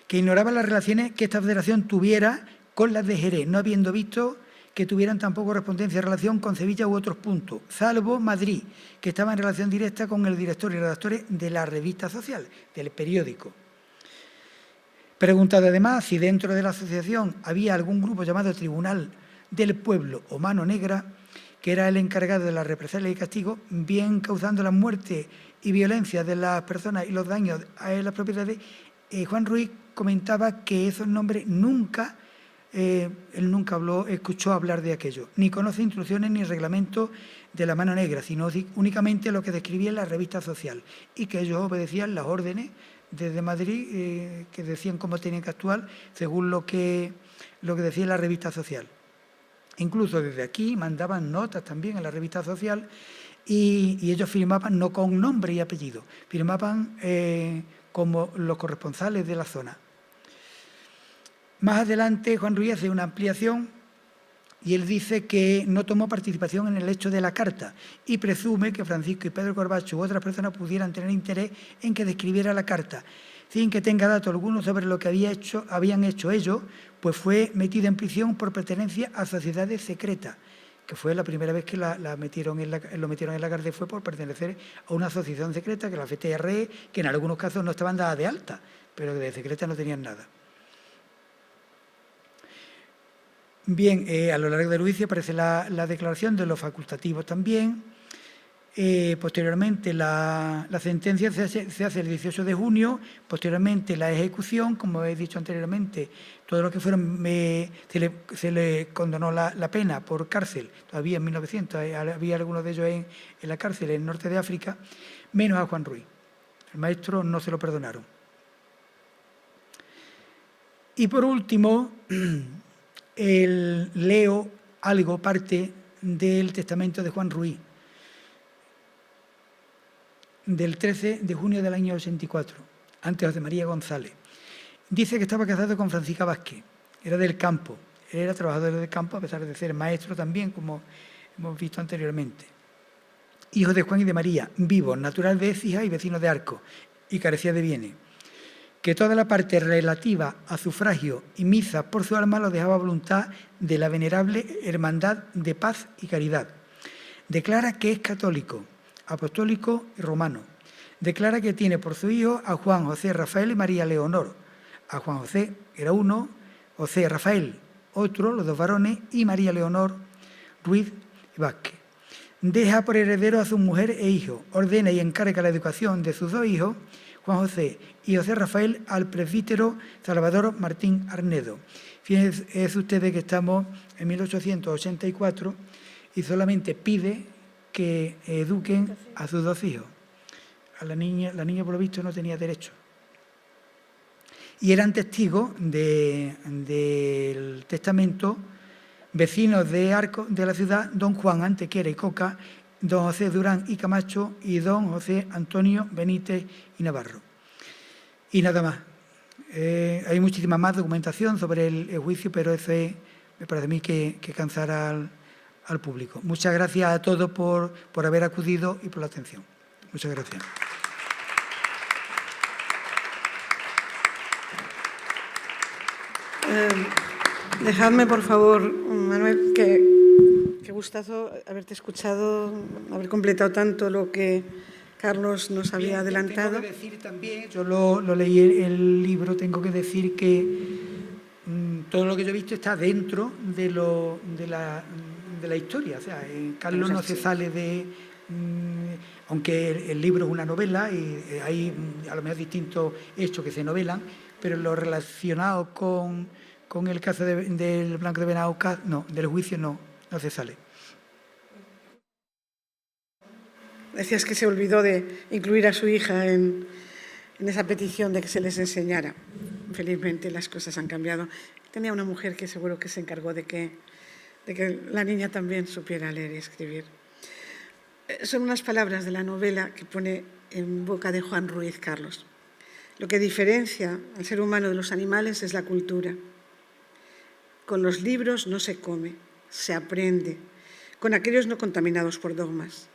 Que ignoraban las relaciones que esta federación tuviera con las de Jerez, no habiendo visto que tuvieran tampoco correspondencia en relación con Sevilla u otros puntos, salvo Madrid, que estaba en relación directa con el director y redactores de la revista social, del periódico. Preguntado además si dentro de la asociación había algún grupo llamado Tribunal del Pueblo o Mano Negra, que era el encargado de la represalia y castigo, bien causando la muerte y violencia de las personas y los daños a las propiedades, Juan Ruiz comentaba que esos nombres él nunca escuchó hablar de aquello, ni conoce instrucciones ni reglamentos de la Mano Negra, sino únicamente lo que describía en la revista social, y que ellos obedecían las órdenes desde Madrid, que decían cómo tenían que actuar según lo que decía la revista social. Incluso desde aquí mandaban notas también a la revista social y ellos firmaban no con nombre y apellido, firmaban como los corresponsales de la zona. Más adelante, Juan Ruiz hace una ampliación y él dice que no tomó participación en el hecho de la carta y presume que Francisco y Pedro Corbacho u otras personas pudieran tener interés en que describiera la carta, sin que tenga dato alguno sobre lo que habían hecho ellos, pues fue metido en prisión por pertenencia a sociedades secretas, que fue la primera vez que lo metieron en la cárcel, fue por pertenecer a una asociación secreta, que la FTR, que en algunos casos no estaban dadas de alta, pero de secreta no tenían nada. Bien, a lo largo del juicio aparece la declaración de los facultativos también. Posteriormente la sentencia se hace el 18 de junio, posteriormente la ejecución, como he dicho anteriormente, todos los que fueron, se le condonó la pena por cárcel, todavía en 1900, había algunos de ellos en la cárcel en el norte de África, menos a Juan Ruiz. El maestro no se lo perdonaron. Y por último, leo parte del testamento de Juan Ruiz, del 13 de junio del año 84, ante José María González. Dice que estaba casado con Francisca Vázquez, era del campo, él era trabajador del campo, a pesar de ser maestro también, como hemos visto anteriormente. Hijo de Juan y de María, vivo, natural de Écija y vecino de Arco, y carecía de bienes. Que toda la parte relativa a sufragio y misa por su alma lo dejaba a voluntad de la venerable Hermandad de Paz y Caridad. Declara que es católico, apostólico y romano. Declara que tiene por su hijo a Juan José Rafael y María Leonor. A Juan José era uno, José Rafael otro, los dos varones, y María Leonor Ruiz y Vázquez. Deja por heredero a su mujer e hijo, ordena y encarga la educación de sus dos hijos, Juan José y José Rafael al presbítero Salvador Martín Arnedo. Fíjense ustedes que estamos en 1884 y solamente pide que eduquen a sus 2 hijos. A la niña por lo visto no tenía derecho. Y eran testigos del testamento vecinos de Arcos de la ciudad, don Juan Antequera y Coca, don José Durán y Camacho y don José Antonio Benítez y Navarro. Y nada más. Hay muchísima más documentación sobre el juicio, pero eso me parece a mí que cansará al público. Muchas gracias a todos por haber acudido y por la atención. Muchas gracias. Dejadme, por favor, Manuel, que gustazo haberte escuchado, haber completado tanto lo que Carlos nos había adelantado. Tengo que decir también, yo lo leí el libro, tengo que decir que todo lo que yo he visto está dentro de la historia. O sea, Carlos no se sale de... aunque el libro es una novela y hay a lo mejor distintos hechos que se novelan, pero lo relacionado con el caso del Blanco de Benauca, no, del juicio no se sale. Decías que se olvidó de incluir a su hija en esa petición de que se les enseñara. Felizmente las cosas han cambiado. Tenía una mujer que seguro que se encargó de que la niña también supiera leer y escribir. Son unas palabras de la novela que pone en boca de Juan Ruiz Carlos. Lo que diferencia al ser humano de los animales es la cultura. Con los libros no se come, se aprende, con aquellos no contaminados por dogmas.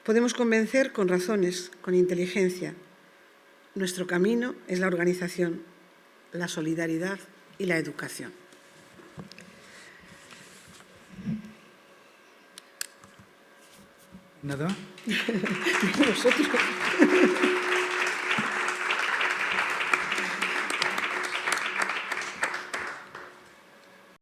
Podemos convencer con razones, con inteligencia. Nuestro camino es la organización, la solidaridad y la educación. ¿Nada? Nosotros.